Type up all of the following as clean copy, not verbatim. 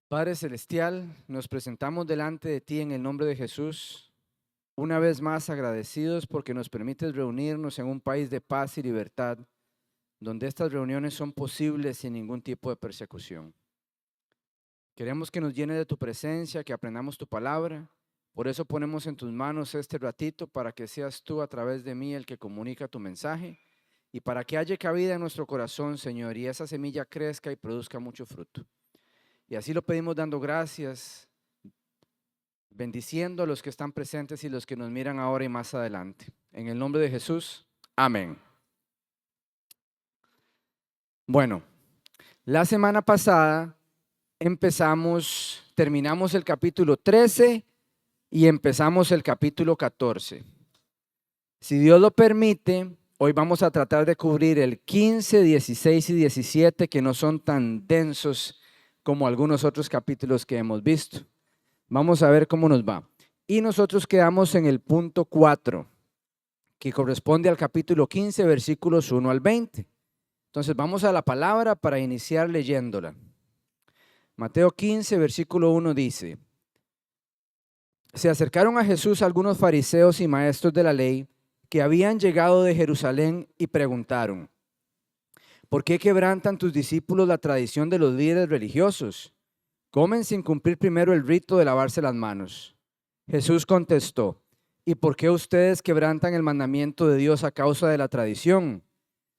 Padre Celestial, nos presentamos delante de ti en el nombre de Jesús, una vez más agradecidos porque nos permites reunirnos en un país de paz y libertad, donde estas reuniones son posibles sin ningún tipo de persecución. Queremos que nos llene de tu presencia, que aprendamos tu palabra. Por eso ponemos en tus manos este ratito para que seas tú a través de mí el que comunica tu mensaje y para que haya cabida en nuestro corazón, Señor, y esa semilla crezca y produzca mucho fruto. Y así lo pedimos dando gracias, bendiciendo a los que están presentes y los que nos miran ahora y más adelante. En el nombre de Jesús, amén. Bueno, la semana pasada terminamos el capítulo 13 y empezamos el capítulo 14. Si Dios lo permite, hoy vamos a tratar de cubrir el 15, 16 y 17, que no son tan densos como algunos otros capítulos que hemos visto. Vamos a ver cómo nos va. Y nosotros quedamos en el punto 4, que corresponde al capítulo 15, versículos 1 al 20. Entonces vamos a la palabra para iniciar leyéndola. Mateo 15, versículo 1 dice: Se acercaron a Jesús algunos fariseos y maestros de la ley que habían llegado de Jerusalén y preguntaron: ¿Por qué quebrantan tus discípulos la tradición de los líderes religiosos? Comen sin cumplir primero el rito de lavarse las manos. Jesús contestó: ¿Y por qué ustedes quebrantan el mandamiento de Dios a causa de la tradición?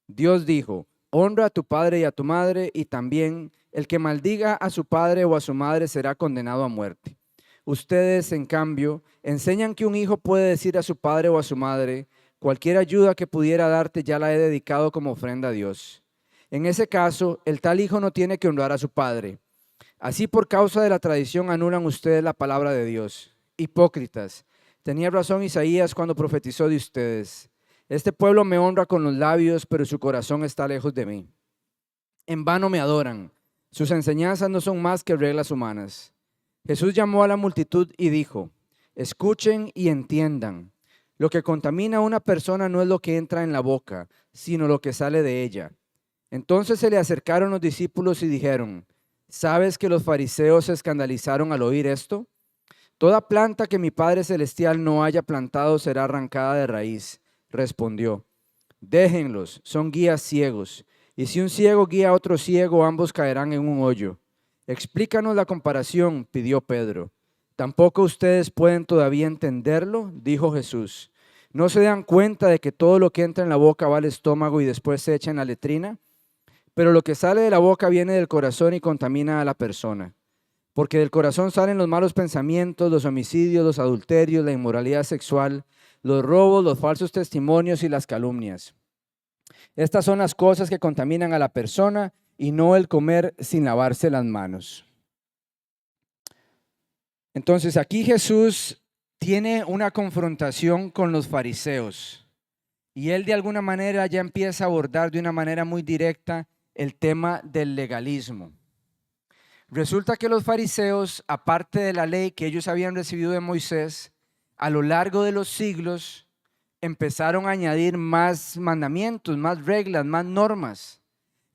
Dios dijo: honra a tu padre y a tu madre, y también el que maldiga a su padre o a su madre será condenado a muerte. Ustedes, en cambio, enseñan que un hijo puede decir a su padre o a su madre: cualquier ayuda que pudiera darte ya la he dedicado como ofrenda a Dios. En ese caso, el tal hijo no tiene que honrar a su padre. Así, por causa de la tradición, anulan ustedes la palabra de Dios. Hipócritas, tenía razón Isaías cuando profetizó de ustedes: este pueblo me honra con los labios, pero su corazón está lejos de mí. En vano me adoran. Sus enseñanzas no son más que reglas humanas. Jesús llamó a la multitud y dijo: escuchen y entiendan. Lo que contamina a una persona no es lo que entra en la boca, sino lo que sale de ella. Entonces se le acercaron los discípulos y dijeron: ¿sabes que los fariseos se escandalizaron al oír esto? Toda planta que mi Padre Celestial no haya plantado será arrancada de raíz. Respondió: déjenlos, son guías ciegos. Y si un ciego guía a otro ciego, ambos caerán en un hoyo. Explícanos la comparación, pidió Pedro. ¿Tampoco ustedes pueden todavía entenderlo?, dijo Jesús. ¿No se dan cuenta de que todo lo que entra en la boca va al estómago y después se echa en la letrina? Pero lo que sale de la boca viene del corazón y contamina a la persona. Porque del corazón salen los malos pensamientos, los homicidios, los adulterios, la inmoralidad sexual, los robos, los falsos testimonios y las calumnias. Estas son las cosas que contaminan a la persona, y no el comer sin lavarse las manos. Entonces aquí Jesús tiene una confrontación con los fariseos, y él de alguna manera ya empieza a abordar de una manera muy directa el tema del legalismo. Resulta que los fariseos, aparte de la ley que ellos habían recibido de Moisés, a lo largo de los siglos empezaron a añadir más mandamientos, más reglas, más normas.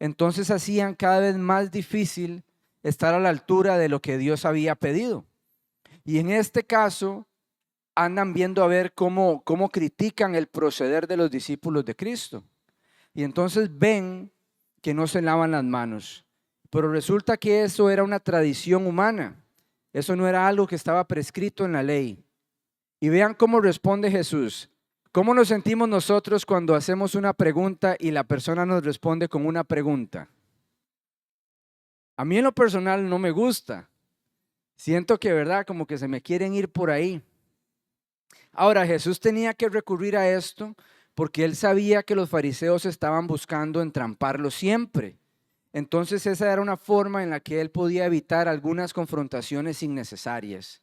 Entonces hacían cada vez más difícil estar a la altura de lo que Dios había pedido. Y en este caso andan viendo a ver cómo critican el proceder de los discípulos de Cristo. Y entonces ven que no se lavan las manos. Pero resulta que eso era una tradición humana. Eso no era algo que estaba prescrito en la ley. Y vean cómo responde Jesús. ¿Cómo nos sentimos nosotros cuando hacemos una pregunta y la persona nos responde con una pregunta? A mí en lo personal no me gusta. Siento que, ¿verdad?, como que se me quieren ir por ahí. Ahora, Jesús tenía que recurrir a esto porque él sabía que los fariseos estaban buscando entramparlo siempre. Entonces esa era una forma en la que él podía evitar algunas confrontaciones innecesarias.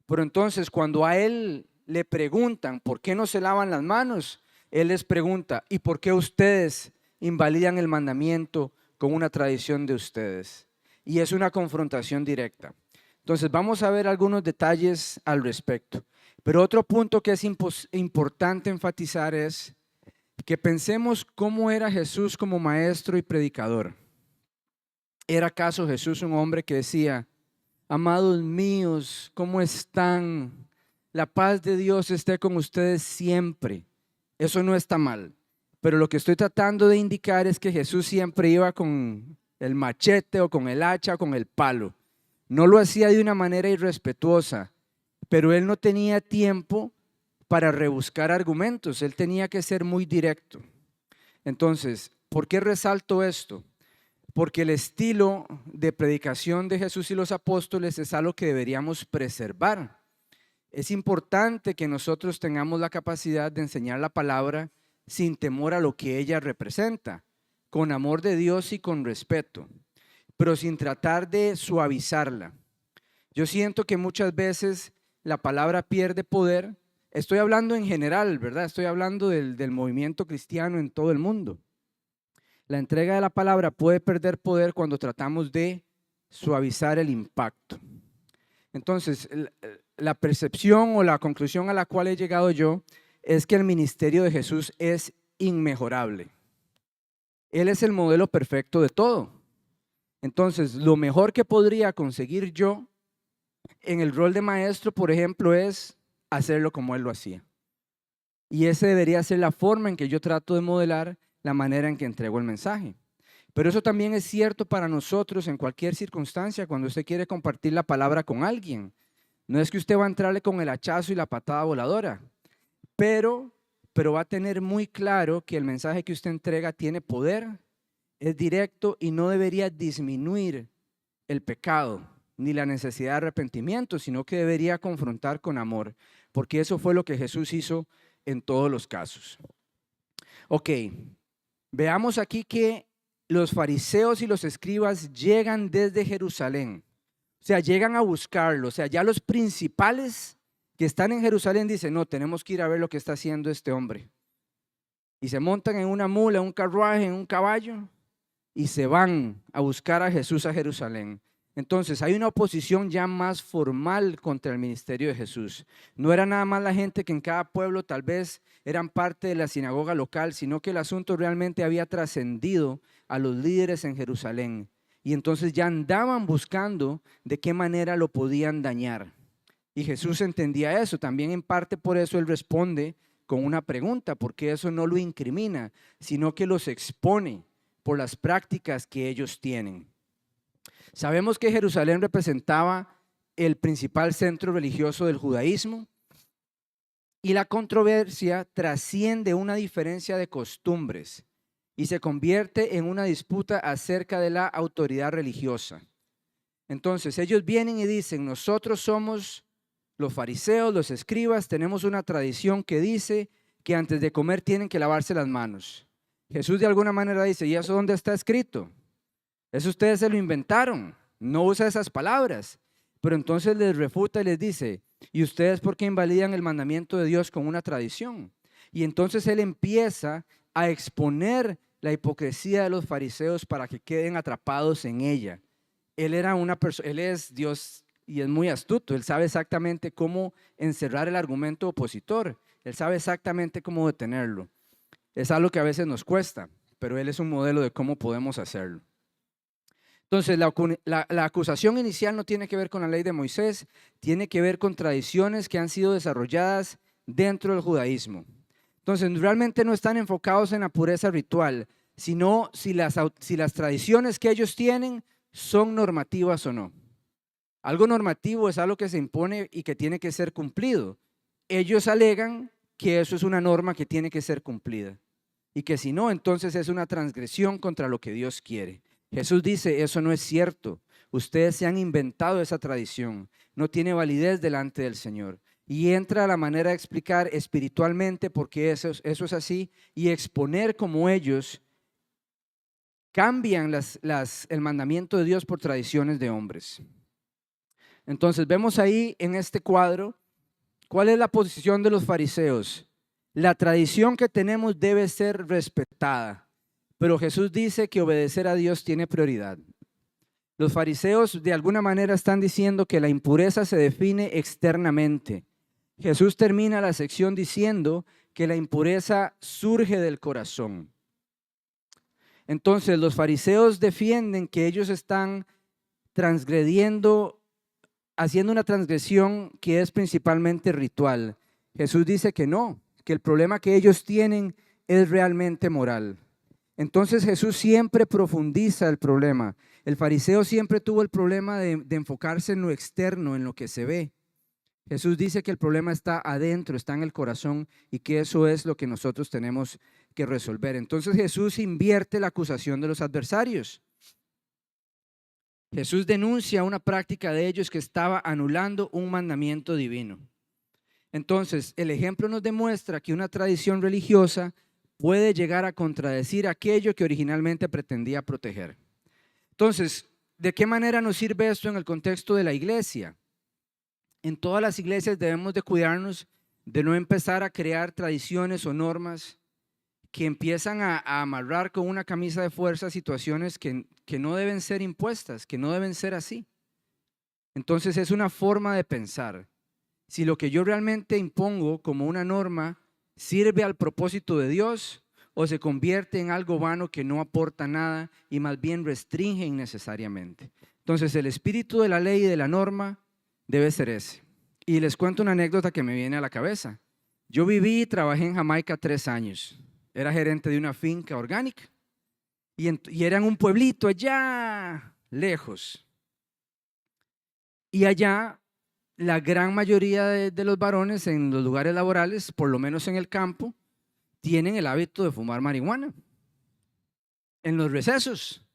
Pero entonces cuando a él le preguntan por qué no se lavan las manos, él les pregunta: ¿y por qué ustedes invalidan el mandamiento con una tradición de ustedes? Y es una confrontación directa. Entonces vamos a ver algunos detalles al respecto. Pero otro punto que es importante enfatizar es que pensemos cómo era Jesús como maestro y predicador. ¿Era acaso Jesús un hombre que decía: Amados míos, ¿cómo están? La paz de Dios esté con ustedes siempre. Eso no está mal. Pero lo que estoy tratando de indicar es que Jesús siempre iba con el machete o con el hacha o con el palo. No lo hacía de una manera irrespetuosa, pero él no tenía tiempo para rebuscar argumentos. Él tenía que ser muy directo. Entonces, ¿por qué resalto esto? Porque el estilo de predicación de Jesús y los apóstoles es algo que deberíamos preservar. Es importante que nosotros tengamos la capacidad de enseñar la palabra sin temor a lo que ella representa, con amor de Dios y con respeto, pero sin tratar de suavizarla. Yo siento que muchas veces la palabra pierde poder. Estoy hablando en general, ¿verdad? Estoy hablando del movimiento cristiano en todo el mundo. La entrega de la palabra puede perder poder cuando tratamos de suavizar el impacto. Entonces, la percepción o la conclusión a la cual he llegado yo es que el ministerio de Jesús es inmejorable. Él es el modelo perfecto de todo. Entonces, lo mejor que podría conseguir yo en el rol de maestro, por ejemplo, es hacerlo como Él lo hacía. Y esa debería ser la forma en que yo trato de modelar la manera en que entrego el mensaje. Pero eso también es cierto para nosotros en cualquier circunstancia cuando usted quiere compartir la palabra con alguien. No es que usted va a entrarle con el hachazo y la patada voladora, pero va a tener muy claro que el mensaje que usted entrega tiene poder, es directo y no debería disminuir el pecado ni la necesidad de arrepentimiento, sino que debería confrontar con amor, porque eso fue lo que Jesús hizo en todos los casos. Ok, veamos aquí que los fariseos y los escribas llegan desde Jerusalén, o sea, llegan a buscarlo, o sea, ya los principales que están en Jerusalén dicen, no, tenemos que ir a ver lo que está haciendo este hombre. Y se montan en una mula, en un carruaje, en un caballo, y se van a buscar a Jesús a Jerusalén. Entonces hay una oposición ya más formal contra el ministerio de Jesús. No era nada más la gente que en cada pueblo tal vez eran parte de la sinagoga local, sino que el asunto realmente había trascendido a los líderes en Jerusalén. Y entonces ya andaban buscando de qué manera lo podían dañar. Y Jesús entendía eso. También en parte por eso Él responde con una pregunta, porque eso no lo incrimina, sino que los expone por las prácticas que ellos tienen. Sabemos que Jerusalén representaba el principal centro religioso del judaísmo y la controversia trasciende una diferencia de costumbres y se convierte en una disputa acerca de la autoridad religiosa. Entonces ellos vienen y dicen, nosotros somos los fariseos, los escribas, tenemos una tradición que dice que antes de comer tienen que lavarse las manos. Jesús de alguna manera dice, ¿y eso dónde está escrito? Eso ustedes se lo inventaron, no usa esas palabras. Pero entonces les refuta y les dice, ¿y ustedes por qué invalidan el mandamiento de Dios con una tradición? Y entonces Él empieza a exponer la hipocresía de los fariseos para que queden atrapados en ella. Él es Dios y es muy astuto. Él sabe exactamente cómo encerrar el argumento opositor. Él sabe exactamente cómo detenerlo. Es algo que a veces nos cuesta, pero Él es un modelo de cómo podemos hacerlo. Entonces, la acusación inicial no tiene que ver con la ley de Moisés, tiene que ver con tradiciones que han sido desarrolladas dentro del judaísmo. Entonces, realmente no están enfocados en la pureza ritual, sino si las tradiciones que ellos tienen son normativas o no. Algo normativo es algo que se impone y que tiene que ser cumplido. Ellos alegan que eso es una norma que tiene que ser cumplida y que si no, entonces es una transgresión contra lo que Dios quiere. Jesús dice, eso no es cierto. Ustedes se han inventado esa tradición. No tiene validez delante del Señor. Y entra a la manera de explicar espiritualmente por qué eso es así y exponer cómo ellos cambian el mandamiento de Dios por tradiciones de hombres. Entonces vemos ahí en este cuadro cuál es la posición de los fariseos. La tradición que tenemos debe ser respetada, pero Jesús dice que obedecer a Dios tiene prioridad. Los fariseos de alguna manera están diciendo que la impureza se define externamente. Jesús termina la sección diciendo que la impureza surge del corazón. Entonces los fariseos defienden que ellos están transgrediendo haciendo una transgresión que es principalmente ritual. Jesús dice que no, que el problema que ellos tienen es realmente moral. Entonces Jesús siempre profundiza el problema. El fariseo siempre tuvo el problema de enfocarse en lo externo, en lo que se ve. Jesús dice que el problema está adentro, está en el corazón y que eso es lo que nosotros tenemos que resolver. Entonces Jesús invierte la acusación de los adversarios. Jesús denuncia una práctica de ellos que estaba anulando un mandamiento divino. Entonces, el ejemplo nos demuestra que una tradición religiosa puede llegar a contradecir aquello que originalmente pretendía proteger. Entonces, ¿de qué manera nos sirve esto en el contexto de la iglesia? En todas las iglesias debemos de cuidarnos de no empezar a crear tradiciones o normas que empiezan a amarrar con una camisa de fuerza situaciones que no deben ser impuestas, que no deben ser así. Entonces es una forma de pensar. Si lo que yo realmente impongo como una norma sirve al propósito de Dios o se convierte en algo vano que no aporta nada y más bien restringe innecesariamente. Entonces el espíritu de la ley y de la norma debe ser ese. Y les cuento una anécdota que me viene a la cabeza. Yo viví y trabajé en Jamaica 3 años. Era gerente de una finca orgánica y era en un pueblito allá lejos. Y allá la gran mayoría de los varones en los lugares laborales, por lo menos en el campo, tienen el hábito de fumar marihuana. En los recesos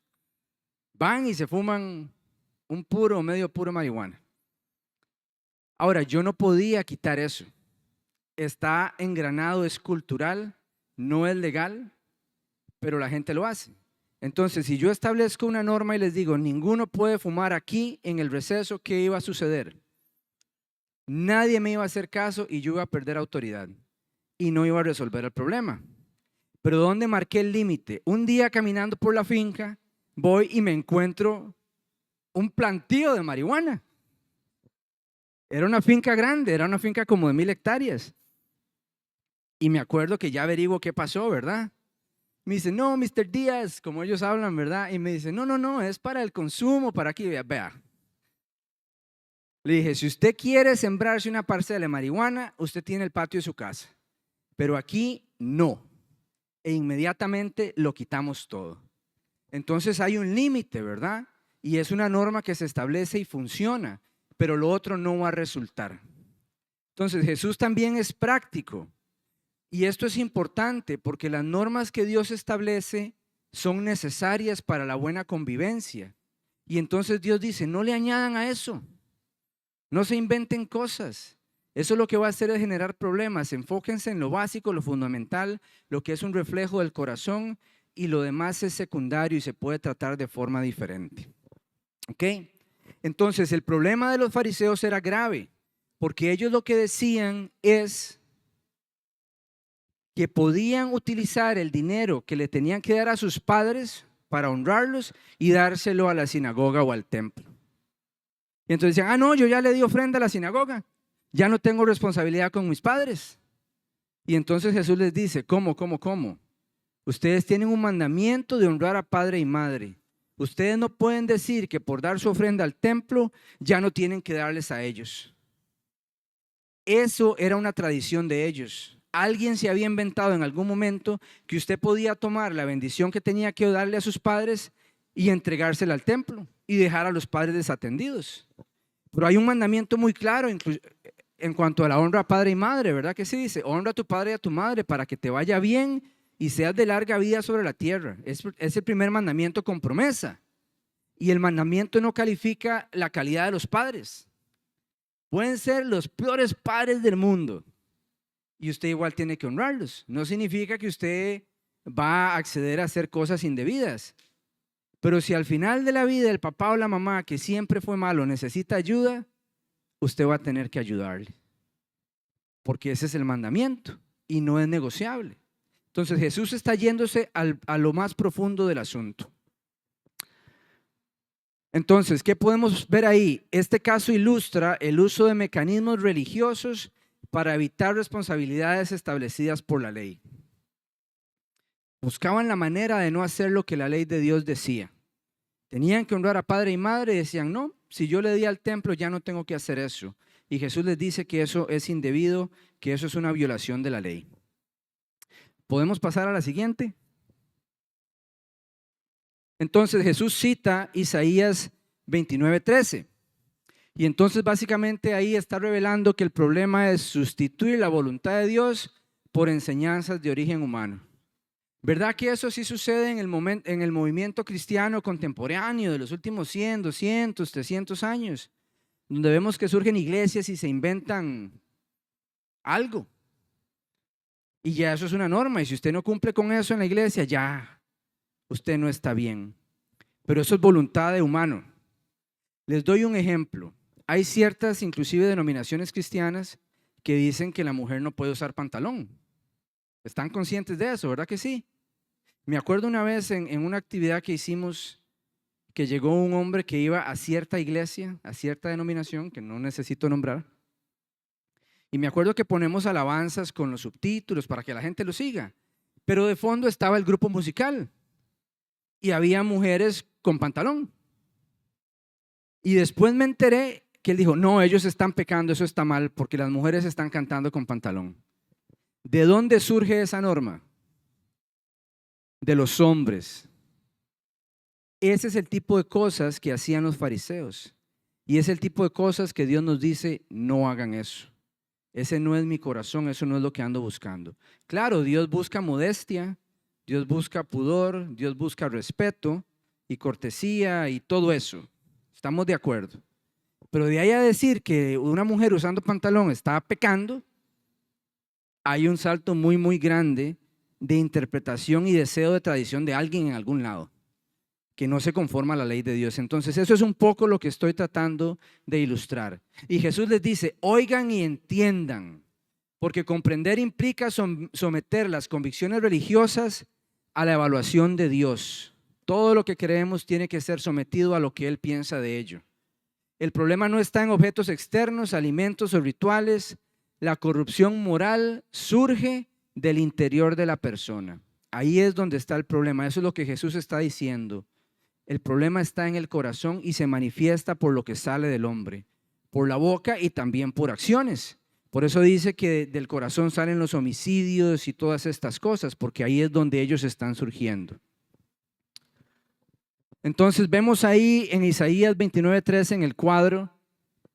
van y se fuman un puro o medio puro marihuana. Ahora, yo no podía quitar eso. Está engranado, es cultural, no es legal, pero la gente lo hace. Entonces, si yo establezco una norma y les digo, ninguno puede fumar aquí en el receso, ¿qué iba a suceder? Nadie me iba a hacer caso y yo iba a perder autoridad y no iba a resolver el problema. Pero ¿dónde marqué el límite? Un día caminando por la finca, voy y me encuentro un plantío de marihuana. Era una finca grande, era una finca como de 1000 hectáreas. Y me acuerdo que ya averiguo qué pasó, ¿verdad? Me dice, no, Mr. Díaz, como ellos hablan, ¿verdad? Y me dice, no, es para el consumo, para aquí, vea. Le dije, si usted quiere sembrarse una parcela de marihuana, usted tiene el patio de su casa. Pero aquí no. E inmediatamente lo quitamos todo. Entonces hay un límite, ¿verdad? Y es una norma que se establece y funciona, pero lo otro no va a resultar. Entonces Jesús también es práctico. Y esto es importante porque las normas que Dios establece son necesarias para la buena convivencia. Y entonces Dios dice, no le añadan a eso. No se inventen cosas. Eso lo que va a hacer es generar problemas. Enfóquense en lo básico, lo fundamental, lo que es un reflejo del corazón y lo demás es secundario y se puede tratar de forma diferente. ¿Ok? Entonces el problema de los fariseos era grave porque ellos lo que decían es que podían utilizar el dinero que le tenían que dar a sus padres para honrarlos y dárselo a la sinagoga o al templo. Y entonces decían, no, yo ya le di ofrenda a la sinagoga, ya no tengo responsabilidad con mis padres. Y entonces Jesús les dice, ¿cómo? Ustedes tienen un mandamiento de honrar a padre y madre. Ustedes no pueden decir que por dar su ofrenda al templo ya no tienen que darles a ellos. Eso era una tradición de ellos. Alguien se había inventado en algún momento que usted podía tomar la bendición que tenía que darle a sus padres y entregársela al templo y dejar a los padres desatendidos. Pero hay un mandamiento muy claro en cuanto a la honra a padre y madre, ¿verdad que sí? Dice, honra a tu padre y a tu madre para que te vaya bien y seas de larga vida sobre la tierra. Es el primer mandamiento con promesa. Y el mandamiento no califica la calidad de los padres. Pueden ser los peores padres del mundo y usted igual tiene que honrarlos. No significa que usted va a acceder a hacer cosas indebidas. Pero si al final de la vida el papá o la mamá que siempre fue malo necesita ayuda, usted va a tener que ayudarle. Porque ese es el mandamiento y no es negociable. Entonces Jesús está yéndose a lo más profundo del asunto. Entonces, ¿qué podemos ver ahí? Este caso ilustra el uso de mecanismos religiosos para evitar responsabilidades establecidas por la ley. Buscaban la manera de no hacer lo que la ley de Dios decía. Tenían que honrar a padre y madre y decían, no, si yo le di al templo ya no tengo que hacer eso. Y Jesús les dice que eso es indebido, que eso es una violación de la ley. ¿Podemos pasar a la siguiente? Entonces Jesús cita Isaías 29:13. Y entonces básicamente ahí está revelando que el problema es sustituir la voluntad de Dios por enseñanzas de origen humano. ¿Verdad que eso sí sucede en el movimiento cristiano contemporáneo de los últimos 100, 200, 300 años? Donde vemos que surgen iglesias y se inventan algo. Y ya eso es una norma. Y si usted no cumple con eso en la iglesia, ya usted no está bien. Pero eso es voluntad de humano. Les doy un ejemplo. Hay ciertas, inclusive denominaciones cristianas, que dicen que la mujer no puede usar pantalón. ¿Están conscientes de eso? ¿Verdad que sí? Me acuerdo una vez en una actividad que hicimos, que llegó un hombre que iba a cierta iglesia, a cierta denominación, que no necesito nombrar. Y me acuerdo que ponemos alabanzas con los subtítulos para que la gente lo siga. Pero de fondo estaba el grupo musical y había mujeres con pantalón. Y después me enteré que él dijo, no, ellos están pecando, eso está mal, porque las mujeres están cantando con pantalón. ¿De dónde surge esa norma? De los hombres. Ese es el tipo de cosas que hacían los fariseos. Y es el tipo de cosas que Dios nos dice, no hagan eso. Ese no es mi corazón, eso no es lo que ando buscando. Claro, Dios busca modestia, Dios busca pudor, Dios busca respeto y cortesía y todo eso. Estamos de acuerdo. Pero de ahí a decir que una mujer usando pantalón está pecando, hay un salto muy, muy grande de interpretación y deseo de tradición de alguien en algún lado, que no se conforma a la ley de Dios. Entonces, eso es un poco lo que estoy tratando de ilustrar. Y Jesús les dice, oigan y entiendan, porque comprender implica someter las convicciones religiosas a la evaluación de Dios. Todo lo que creemos tiene que ser sometido a lo que Él piensa de ello. El problema no está en objetos externos, alimentos o rituales. La corrupción moral surge del interior de la persona. Ahí es donde está el problema. Eso es lo que Jesús está diciendo. El problema está en el corazón y se manifiesta por lo que sale del hombre, por la boca y también por acciones. Por eso dice que del corazón salen los homicidios y todas estas cosas, porque ahí es donde ellos están surgiendo. Entonces vemos ahí en Isaías 29:13 en el cuadro,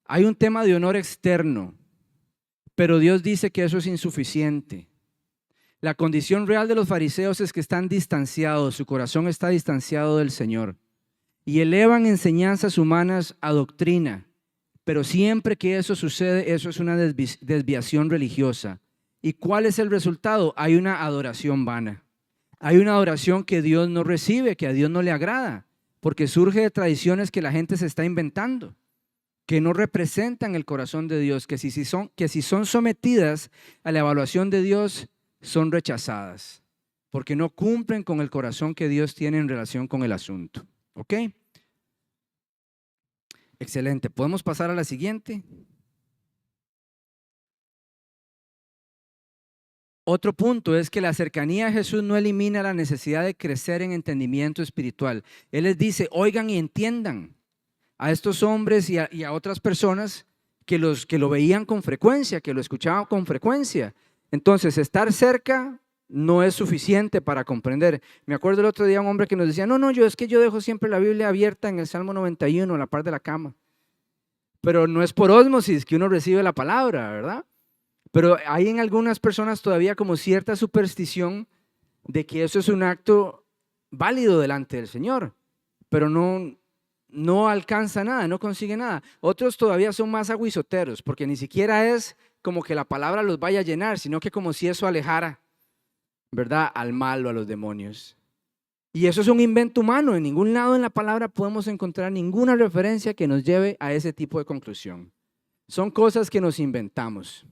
hay un tema de honor externo, pero Dios dice que eso es insuficiente. La condición real de los fariseos es que están distanciados, su corazón está distanciado del Señor y elevan enseñanzas humanas a doctrina, pero siempre que eso sucede, eso es una desviación religiosa. ¿Y cuál es el resultado? Hay una adoración vana, hay una adoración que Dios no recibe, que a Dios no le agrada, porque surge de tradiciones que la gente se está inventando, que no representan el corazón de Dios, que si son sometidas a la evaluación de Dios, son rechazadas, porque no cumplen con el corazón que Dios tiene en relación con el asunto. ¿Ok? Excelente. ¿Podemos pasar a la siguiente? Otro punto es que la cercanía a Jesús no elimina la necesidad de crecer en entendimiento espiritual. Él les dice, oigan y entiendan a estos hombres y a otras personas que lo veían con frecuencia, que lo escuchaban con frecuencia. Entonces, estar cerca no es suficiente para comprender. Me acuerdo el otro día un hombre que nos decía, no, yo dejo siempre la Biblia abierta en el Salmo 91, a la par de la cama. Pero no es por ósmosis que uno recibe la palabra, ¿verdad? Pero hay en algunas personas todavía como cierta superstición de que eso es un acto válido delante del Señor, pero no alcanza nada, no consigue nada. Otros todavía son más aguizoteros, porque ni siquiera es como que la palabra los vaya a llenar, sino que como si eso alejara, ¿verdad?, al mal o a los demonios. Y eso es un invento humano. En ningún lado en la palabra podemos encontrar ninguna referencia que nos lleve a ese tipo de conclusión. Son cosas que nos inventamos.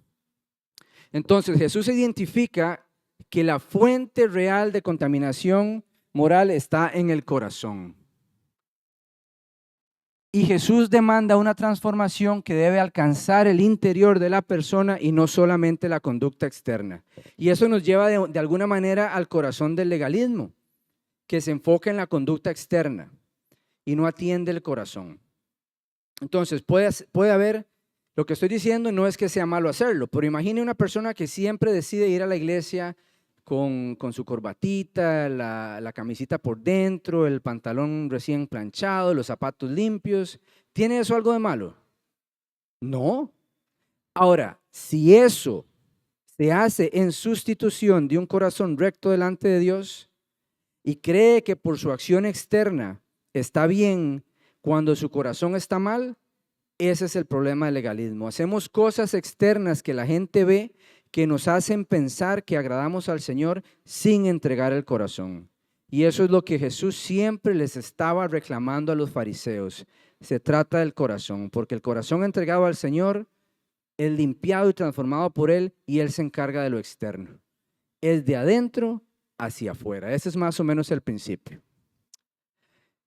Entonces Jesús identifica que la fuente real de contaminación moral está en el corazón. Y Jesús demanda una transformación que debe alcanzar el interior de la persona y no solamente la conducta externa. Y eso nos lleva de alguna manera al corazón del legalismo, que se enfoca en la conducta externa. y no atiende el corazón. Entonces puede haber, lo que estoy diciendo no es que sea malo hacerlo, pero imagine una persona que siempre decide ir a la iglesia con su corbatita, la camisita por dentro, el pantalón recién planchado, los zapatos limpios. ¿Tiene eso algo de malo? No. Ahora, si eso se hace en sustitución de un corazón recto delante de Dios y cree que por su acción externa está bien cuando su corazón está mal, ese es el problema del legalismo. Hacemos cosas externas que la gente ve que nos hacen pensar que agradamos al Señor sin entregar el corazón. Y eso es lo que Jesús siempre les estaba reclamando a los fariseos. Se trata del corazón, porque el corazón entregado al Señor es limpiado y transformado por Él y Él se encarga de lo externo. Es de adentro hacia afuera. Ese es más o menos el principio.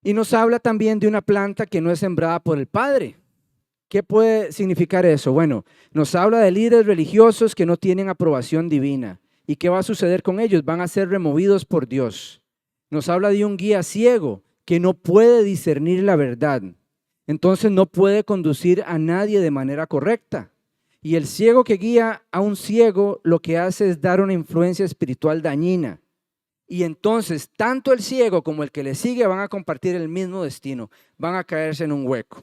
Y nos habla también de una planta que no es sembrada por el Padre. ¿Qué puede significar eso? Bueno, nos habla de líderes religiosos que no tienen aprobación divina. ¿Y qué va a suceder con ellos? Van a ser removidos por Dios. Nos habla de un guía ciego que no puede discernir la verdad. Entonces no puede conducir a nadie de manera correcta. Y el ciego que guía a un ciego lo que hace es dar una influencia espiritual dañina. Y entonces tanto el ciego como el que le sigue van a compartir el mismo destino. Van a caerse en un hueco.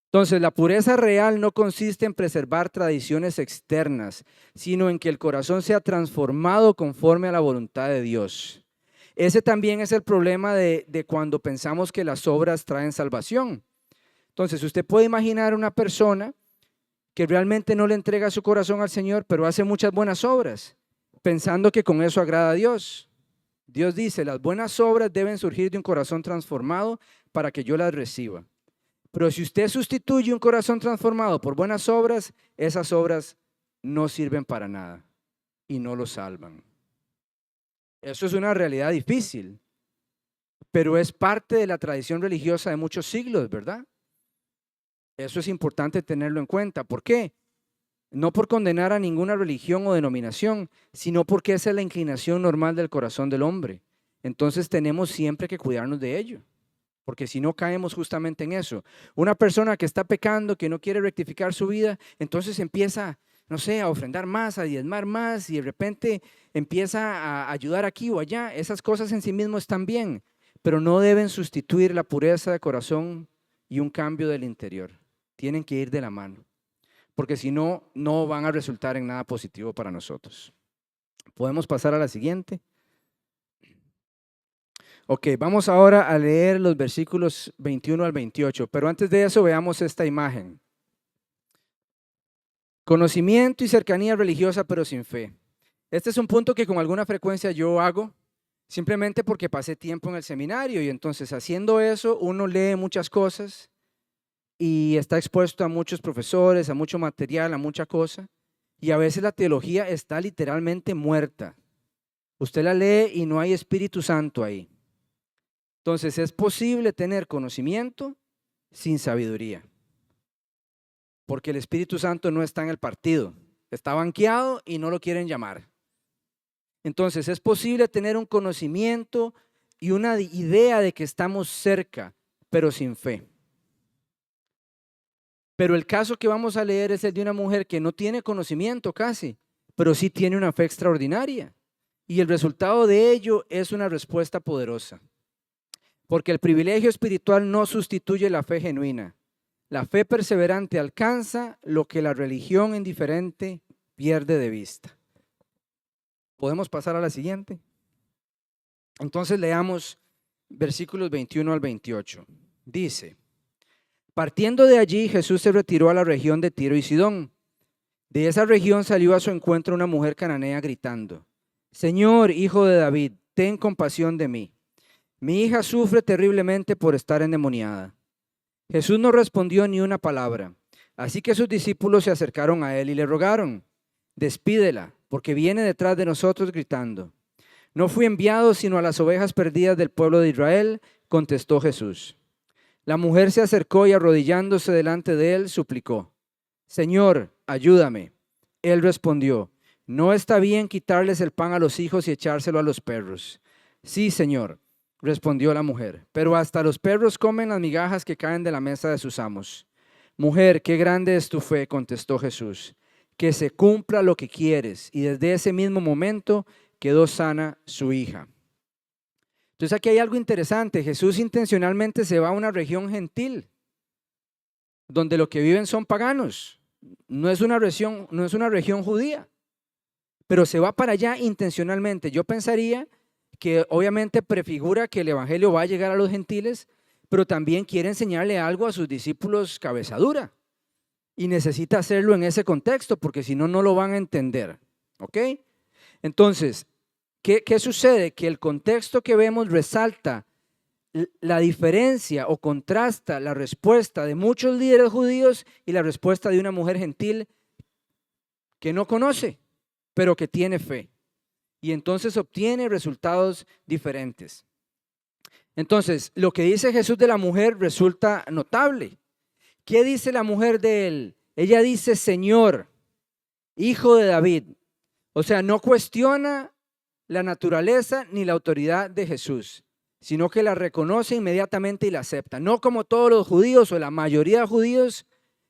Entonces, la pureza real no consiste en preservar tradiciones externas, sino en que el corazón sea transformado conforme a la voluntad de Dios. Ese también es el problema de cuando pensamos que las obras traen salvación. Entonces, usted puede imaginar una persona que realmente no le entrega su corazón al Señor, pero hace muchas buenas obras, pensando que con eso agrada a Dios. Dios dice, las buenas obras deben surgir de un corazón transformado para que yo las reciba. Pero si usted sustituye un corazón transformado por buenas obras, esas obras no sirven para nada y no lo salvan. Eso es una realidad difícil, pero es parte de la tradición religiosa de muchos siglos, ¿verdad? Eso es importante tenerlo en cuenta. ¿Por qué? No por condenar a ninguna religión o denominación, sino porque esa es la inclinación normal del corazón del hombre. Entonces tenemos siempre que cuidarnos de ello. Porque si no caemos justamente en eso. Una persona que está pecando, que no quiere rectificar su vida, entonces empieza, no sé, a ofrendar más, a diezmar más y de repente empieza a ayudar aquí o allá. Esas cosas en sí mismo están bien, pero no deben sustituir la pureza de corazón y un cambio del interior. Tienen que ir de la mano, porque si no, no van a resultar en nada positivo para nosotros. ¿Podemos pasar a la siguiente? Ok, vamos ahora a leer los versículos 21 al 28, pero antes de eso veamos esta imagen. Conocimiento y cercanía religiosa pero sin fe. Este es un punto que con alguna frecuencia yo hago, simplemente porque pasé tiempo en el seminario y entonces haciendo eso uno lee muchas cosas y está expuesto a muchos profesores, a mucho material, a mucha cosa, y a veces la teología está literalmente muerta. Usted la lee y no hay Espíritu Santo ahí. Entonces, es posible tener conocimiento sin sabiduría, porque el Espíritu Santo no está en el partido, está banqueado y no lo quieren llamar. Entonces, es posible tener un conocimiento y una idea de que estamos cerca, pero sin fe. Pero el caso que vamos a leer es el de una mujer que no tiene conocimiento casi, pero sí tiene una fe extraordinaria. Y el resultado de ello es una respuesta poderosa. Porque el privilegio espiritual no sustituye la fe genuina. La fe perseverante alcanza lo que la religión indiferente pierde de vista. ¿Podemos pasar a la siguiente? Entonces leamos versículos 21 al 28. Dice, partiendo de allí Jesús se retiró a la región de Tiro y Sidón. De esa región salió a su encuentro una mujer cananea gritando, Señor, hijo de David, ten compasión de mí. Mi hija sufre terriblemente por estar endemoniada. Jesús no respondió ni una palabra. Así que sus discípulos se acercaron a él y le rogaron, despídela, porque viene detrás de nosotros gritando. No fui enviado sino a las ovejas perdidas del pueblo de Israel, contestó Jesús. La mujer se acercó y arrodillándose delante de él, suplicó, Señor, ayúdame. Él respondió, no está bien quitarles el pan a los hijos y echárselo a los perros. Sí, Señor. respondió la mujer, pero hasta los perros comen las migajas que caen de la mesa de sus amos. Mujer, qué grande es tu fe, contestó Jesús, que se cumpla lo que quieres. Y desde ese mismo momento quedó sana su hija. Entonces aquí hay algo interesante. Jesús intencionalmente se va a una región gentil, donde lo que viven son paganos. No es una región judía, pero se va para allá intencionalmente. Yo pensaría que obviamente prefigura que el evangelio va a llegar a los gentiles, pero también quiere enseñarle algo a sus discípulos cabeza dura. Y necesita hacerlo en ese contexto, porque si no, no lo van a entender. ¿Ok? Entonces, ¿qué sucede? Que el contexto que vemos resalta la diferencia o contrasta la respuesta de muchos líderes judíos y la respuesta de una mujer gentil que no conoce, pero que tiene fe. Y entonces obtiene resultados diferentes. Entonces, lo que dice Jesús de la mujer resulta notable. ¿Qué dice la mujer de él? Ella dice, Señor, hijo de David. O sea, no cuestiona la naturaleza ni la autoridad de Jesús, sino que la reconoce inmediatamente y la acepta. No como todos los judíos o la mayoría de judíos,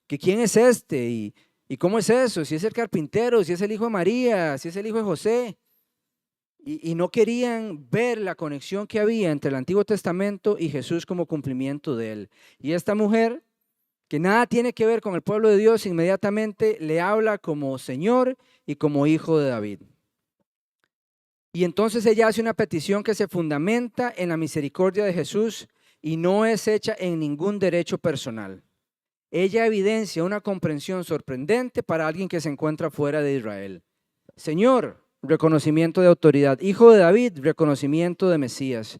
que quién es este y cómo es eso, si es el carpintero, si es el hijo de María, si es el hijo de José. Y no querían ver la conexión que había entre el Antiguo Testamento y Jesús como cumplimiento de él. Y esta mujer, que nada tiene que ver con el pueblo de Dios, inmediatamente le habla como Señor y como hijo de David. Y entonces ella hace una petición que se fundamenta en la misericordia de Jesús y no es hecha en ningún derecho personal. Ella evidencia una comprensión sorprendente para alguien que se encuentra fuera de Israel. Señor, reconocimiento de autoridad. Hijo de David, reconocimiento de Mesías.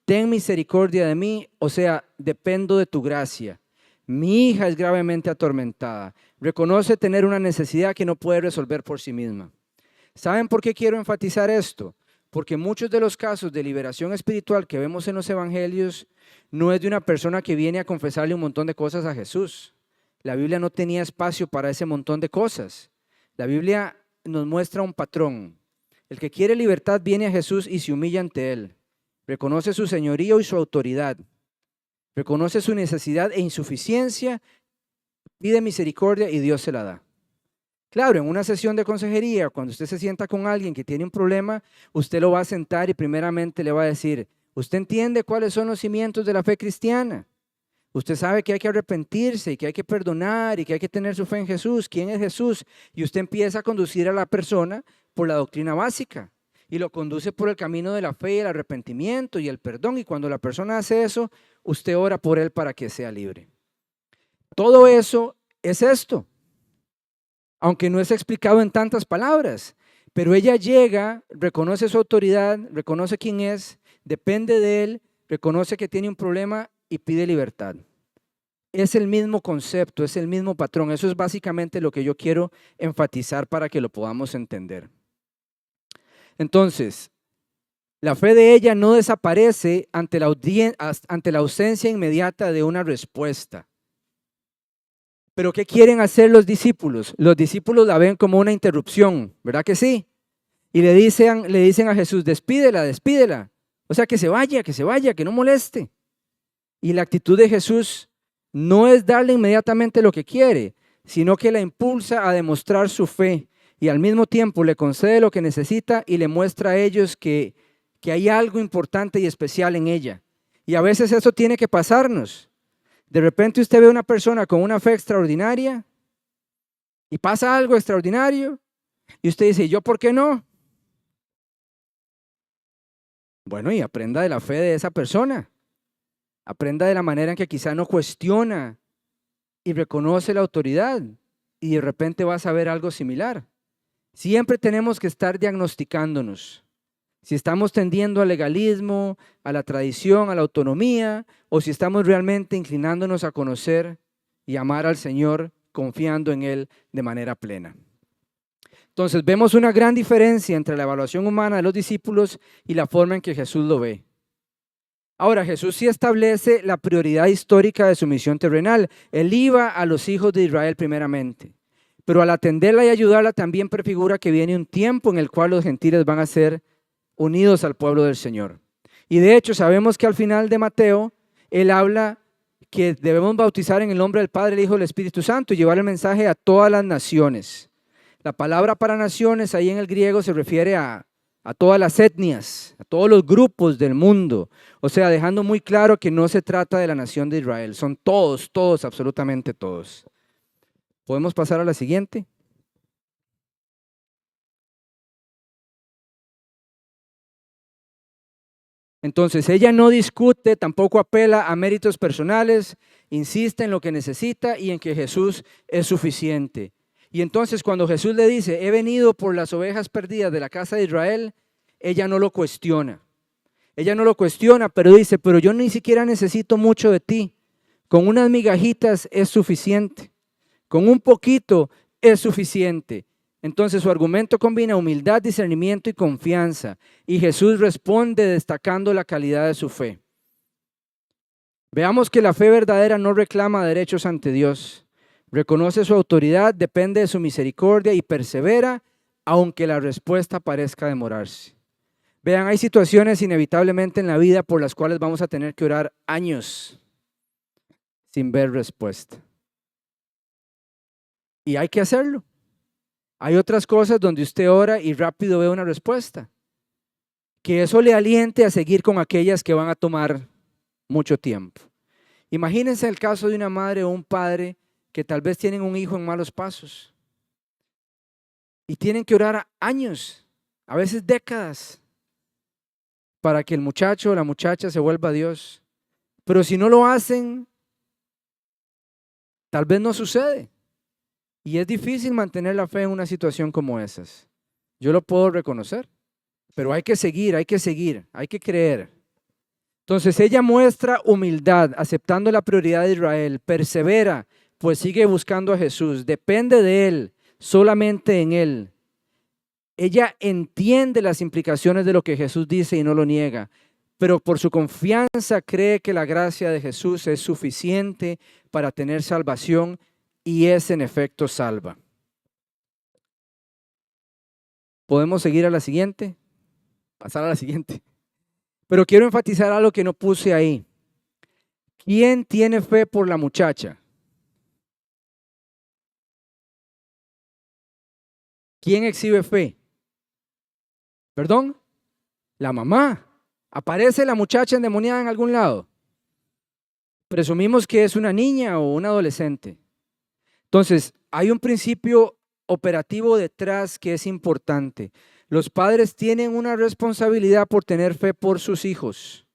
Ten misericordia de mí, o sea, dependo de tu gracia. Mi hija es gravemente atormentada. Reconoce tener una necesidad que no puede resolver por sí misma. ¿Saben por qué quiero enfatizar esto? Porque muchos de los casos de liberación espiritual que vemos en los evangelios no es de una persona que viene a confesarle un montón de cosas a Jesús. La Biblia no tenía espacio para ese montón de cosas. La Biblia nos muestra un patrón. El que quiere libertad viene a Jesús y se humilla ante Él. Reconoce su señorío y su autoridad. Reconoce su necesidad e insuficiencia, pide misericordia y Dios se la da. Claro, en una sesión de consejería, cuando usted se sienta con alguien que tiene un problema, usted lo va a sentar y primeramente le va a decir, ¿usted entiende cuáles son los cimientos de la fe cristiana? Usted sabe que hay que arrepentirse y que hay que perdonar y que hay que tener su fe en Jesús. ¿Quién es Jesús? Y usted empieza a conducir a la persona por la doctrina básica y lo conduce por el camino de la fe y el arrepentimiento y el perdón. Y cuando la persona hace eso, usted ora por él para que sea libre. Todo eso es esto, aunque no es explicado en tantas palabras. Pero ella llega, reconoce su autoridad, reconoce quién es, depende de él, reconoce que tiene un problema y pide libertad. Es el mismo concepto, es el mismo patrón. Eso es básicamente lo que yo quiero enfatizar para que lo podamos entender. Entonces, la fe de ella no desaparece ante la ausencia inmediata de una respuesta. Pero ¿qué quieren hacer los discípulos? Los discípulos la ven como una interrupción, ¿verdad que sí? Y le dicen a Jesús, despídela, despídela. O sea, que se vaya, que no moleste. Y la actitud de Jesús no es darle inmediatamente lo que quiere, sino que la impulsa a demostrar su fe y al mismo tiempo le concede lo que necesita y le muestra a ellos que hay algo importante y especial en ella. Y a veces eso tiene que pasarnos. De repente usted ve a una persona con una fe extraordinaria y pasa algo extraordinario y usted dice, ¿yo por qué no? Bueno, y aprenda de la fe de esa persona. Aprenda de la manera en que quizá no cuestiona y reconoce la autoridad y de repente vas a ver algo similar. Siempre tenemos que estar diagnosticándonos. Si estamos tendiendo al legalismo, a la tradición, a la autonomía, o si estamos realmente inclinándonos a conocer y amar al Señor, confiando en Él de manera plena. Entonces vemos una gran diferencia entre la evaluación humana de los discípulos y la forma en que Jesús lo ve. Ahora, Jesús sí establece la prioridad histórica de su misión terrenal. Él iba a los hijos de Israel primeramente, pero al atenderla y ayudarla también prefigura que viene un tiempo en el cual los gentiles van a ser unidos al pueblo del Señor. Y de hecho sabemos que al final de Mateo, él habla que debemos bautizar en el nombre del Padre, el Hijo y el Espíritu Santo y llevar el mensaje a todas las naciones. La palabra para naciones ahí en el griego se refiere a todas las etnias, a todos los grupos del mundo. O sea, dejando muy claro que no se trata de la nación de Israel, son todos, todos, absolutamente todos. ¿Podemos pasar a la siguiente? Entonces, ella no discute, tampoco apela a méritos personales, insiste en lo que necesita y en que Jesús es suficiente. Y entonces cuando Jesús le dice, he venido por las ovejas perdidas de la casa de Israel, ella no lo cuestiona. Ella no lo cuestiona, pero dice, pero yo ni siquiera necesito mucho de ti. Con unas migajitas es suficiente. Con un poquito es suficiente. Entonces su argumento combina humildad, discernimiento y confianza. Y Jesús responde destacando la calidad de su fe. Veamos que la fe verdadera no reclama derechos ante Dios. Reconoce su autoridad, depende de su misericordia y persevera aunque la respuesta parezca demorarse. Vean, hay situaciones inevitablemente en la vida por las cuales vamos a tener que orar años sin ver respuesta. Y hay que hacerlo. Hay otras cosas donde usted ora y rápido ve una respuesta. Que eso le aliente a seguir con aquellas que van a tomar mucho tiempo. Imagínense el caso de una madre o un padre que tal vez tienen un hijo en malos pasos. Y tienen que orar años, a veces décadas, para que el muchacho o la muchacha se vuelva a Dios. Pero si no lo hacen, tal vez no sucede. Y es difícil mantener la fe en una situación como esas. Yo lo puedo reconocer, pero hay que seguir, hay que creer. Entonces ella muestra humildad, aceptando la prioridad de Israel, persevera, pues sigue buscando a Jesús, depende de Él, solamente en Él. Ella entiende las implicaciones de lo que Jesús dice y no lo niega, pero por su confianza cree que la gracia de Jesús es suficiente para tener salvación y es en efecto salva. ¿Podemos seguir a la siguiente? Pasar a la siguiente. Pero quiero enfatizar algo que no puse ahí. ¿Quién tiene fe por la muchacha? ¿Quién exhibe fe? ¿Perdón? La mamá. ¿Aparece la muchacha endemoniada en algún lado? Presumimos que es una niña o un adolescente. Entonces, hay un principio operativo detrás que es importante. Los padres tienen una responsabilidad por tener fe por sus hijos.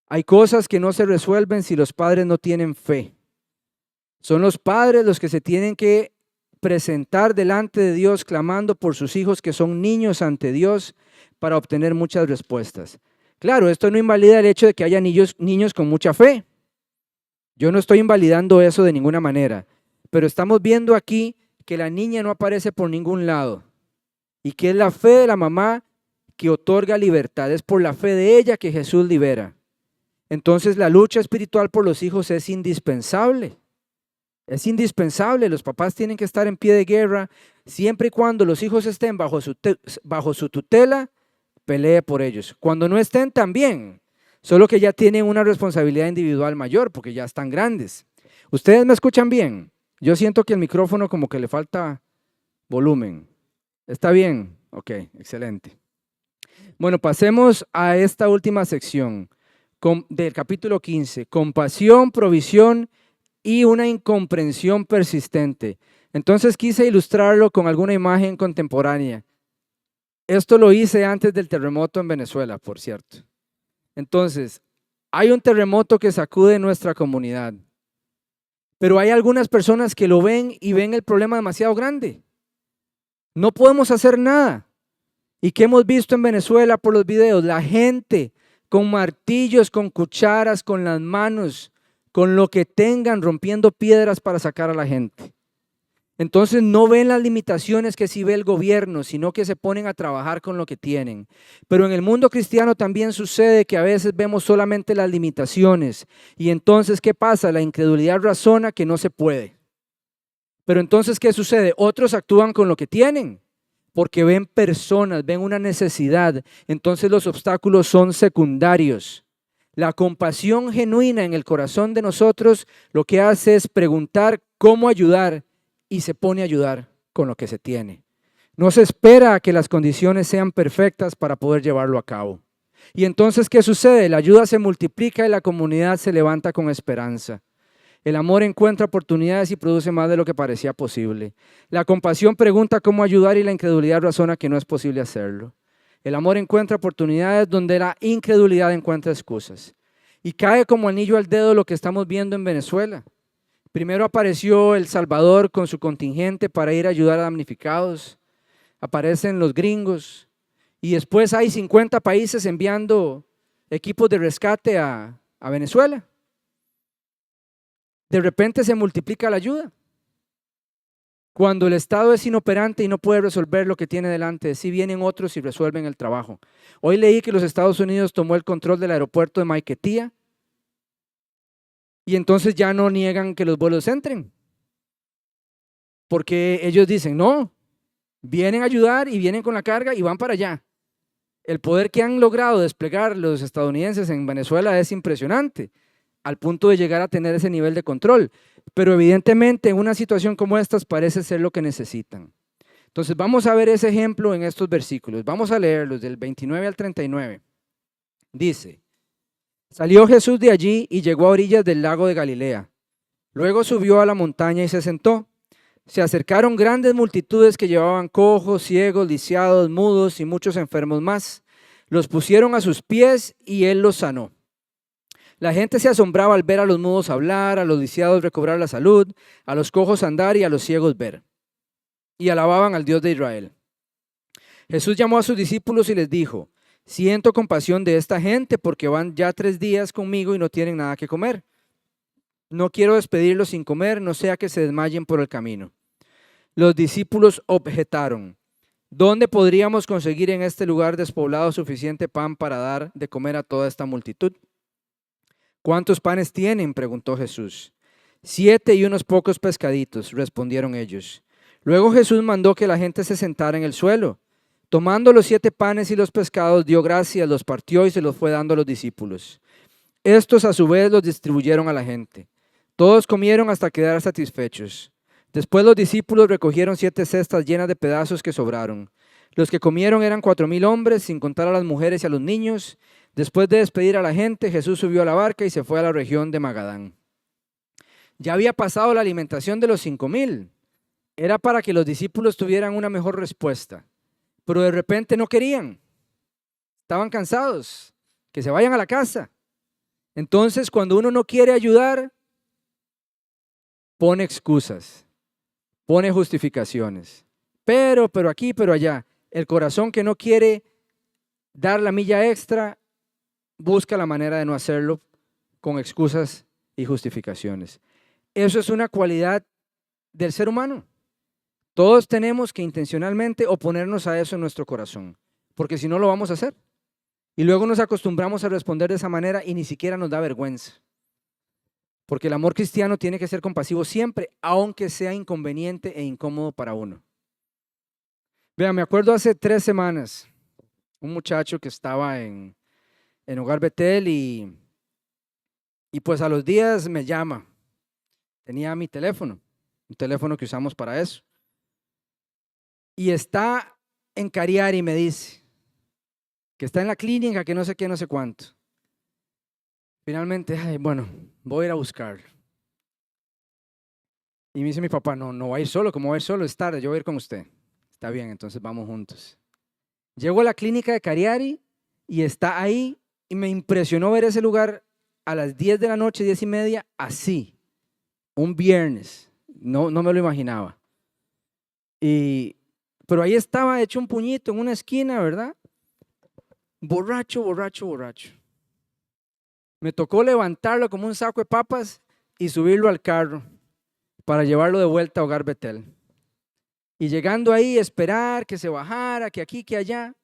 Hay cosas que no se resuelven si los padres no tienen fe. Son los padres los que se tienen que presentar delante de Dios clamando por sus hijos que son niños ante Dios para obtener muchas respuestas. Claro, esto no invalida el hecho de que haya niños con mucha fe. Yo no estoy invalidando eso de ninguna manera, pero estamos viendo aquí que la niña no aparece por ningún lado y que es la fe de la mamá que otorga libertad. Es por la fe de ella que Jesús libera. Entonces la lucha espiritual por los hijos es indispensable. Es indispensable, los papás tienen que estar en pie de guerra, siempre y cuando los hijos estén bajo su tutela, pelee por ellos. Cuando no estén, también, solo que ya tienen una responsabilidad individual mayor, porque ya están grandes. ¿Ustedes me escuchan bien? Yo siento que el micrófono como que le falta volumen. ¿Está bien? Ok, excelente. Bueno, pasemos a esta última sección del capítulo 15, compasión, provisión y una incomprensión persistente. Entonces quise ilustrarlo con alguna imagen contemporánea. Esto lo hice antes del terremoto en Venezuela, por cierto. Entonces, hay un terremoto que sacude nuestra comunidad, pero hay algunas personas que lo ven y ven el problema demasiado grande. No podemos hacer nada. ¿Y qué hemos visto en Venezuela por los videos? La gente con martillos, con cucharas, con las manos, con lo que tengan, rompiendo piedras para sacar a la gente. Entonces no ven las limitaciones que sí ve el gobierno, sino que se ponen a trabajar con lo que tienen. Pero en el mundo cristiano también sucede que a veces vemos solamente las limitaciones. Y entonces, ¿qué pasa? La incredulidad razona que no se puede. Pero entonces, ¿qué sucede? Otros actúan con lo que tienen. porque ven personas, ven una necesidad. Entonces los obstáculos son secundarios. La compasión genuina en el corazón de nosotros lo que hace es preguntar cómo ayudar y se pone a ayudar con lo que se tiene. No se espera a que las condiciones sean perfectas para poder llevarlo a cabo. Y entonces, ¿qué sucede? La ayuda se multiplica y la comunidad se levanta con esperanza. El amor encuentra oportunidades y produce más de lo que parecía posible. La compasión pregunta cómo ayudar y la incredulidad razona que no es posible hacerlo. El amor encuentra oportunidades donde la incredulidad encuentra excusas. Y cae como anillo al dedo lo que estamos viendo en Venezuela. Primero apareció El Salvador con su contingente para ir a ayudar a damnificados. Aparecen los gringos. Y después hay 50 países enviando equipos de rescate a Venezuela. De repente se multiplica la ayuda. Cuando el Estado es inoperante y no puede resolver lo que tiene delante, sí vienen otros y resuelven el trabajo. Hoy leí que los Estados Unidos tomó el control del aeropuerto de Maiquetía y entonces ya no niegan que los vuelos entren. Porque ellos dicen, no, vienen a ayudar y vienen con la carga y van para allá. El poder que han logrado desplegar los estadounidenses en Venezuela es impresionante, al punto de llegar a tener ese nivel de control. Pero evidentemente en una situación como esta parece ser lo que necesitan. Entonces vamos a ver ese ejemplo en estos versículos. Vamos a leerlos del 29 al 39. Dice, salió Jesús de allí y llegó a orillas del lago de Galilea. Luego subió a la montaña y se sentó. Se acercaron grandes multitudes que llevaban cojos, ciegos, lisiados, mudos y muchos enfermos más. Los pusieron a sus pies y él los sanó. La gente se asombraba al ver a los mudos hablar, a los lisiados recobrar la salud, a los cojos andar y a los ciegos ver. Y alababan al Dios de Israel. Jesús llamó a sus discípulos y les dijo, siento compasión de esta gente porque van ya 3 días conmigo y no tienen nada que comer. No quiero despedirlos sin comer, no sea que se desmayen por el camino. Los discípulos objetaron, ¿dónde podríamos conseguir en este lugar despoblado suficiente pan para dar de comer a toda esta multitud? ¿Cuántos panes tienen?, preguntó Jesús. 7 y unos pocos pescaditos, respondieron ellos. Luego Jesús mandó que la gente se sentara en el suelo. Tomando los 7 panes y los pescados, dio gracias, los partió y se los fue dando a los discípulos. Estos a su vez los distribuyeron a la gente. Todos comieron hasta quedar satisfechos. Después los discípulos recogieron 7 cestas llenas de pedazos que sobraron. Los que comieron eran 4,000 hombres, sin contar a las mujeres y a los niños. Después de despedir a la gente, Jesús subió a la barca y se fue a la región de Magadán. Ya había pasado la alimentación de los 5,000. Era para que los discípulos tuvieran una mejor respuesta. Pero de repente no querían. Estaban cansados. Que se vayan a la casa. Entonces, cuando uno no quiere ayudar, pone excusas, pone justificaciones. Pero aquí, pero allá. El corazón que no quiere dar la milla extra, busca la manera de no hacerlo con excusas y justificaciones. Eso es una cualidad del ser humano. Todos tenemos que intencionalmente oponernos a eso en nuestro corazón, porque si no lo vamos a hacer. Y luego nos acostumbramos a responder de esa manera y ni siquiera nos da vergüenza. Porque el amor cristiano tiene que ser compasivo siempre, aunque sea inconveniente e incómodo para uno. Vean, me acuerdo hace 3 semanas, un muchacho que estaba en Hogar Betel y pues a los días me llama. Tenía mi teléfono, un teléfono que usamos para eso. Y está en Cariari y me dice que está en la clínica, que no sé qué, no sé cuánto. Finalmente, bueno, voy a ir a buscarlo. Y me dice mi papá, no va a ir solo, ¿cómo va a ir solo? Es tarde, yo voy a ir con usted. Está bien, entonces vamos juntos. Llego a la clínica de Cariari y está ahí y me impresionó ver ese lugar a las 10 de la noche, 10:30, así, un viernes. No me lo imaginaba. Pero ahí estaba hecho un puñito en una esquina, ¿verdad? Borracho. Me tocó levantarlo como un saco de papas y subirlo al carro para llevarlo de vuelta a Hogar Betel. Y llegando ahí, esperar que se bajara, que aquí, que allá.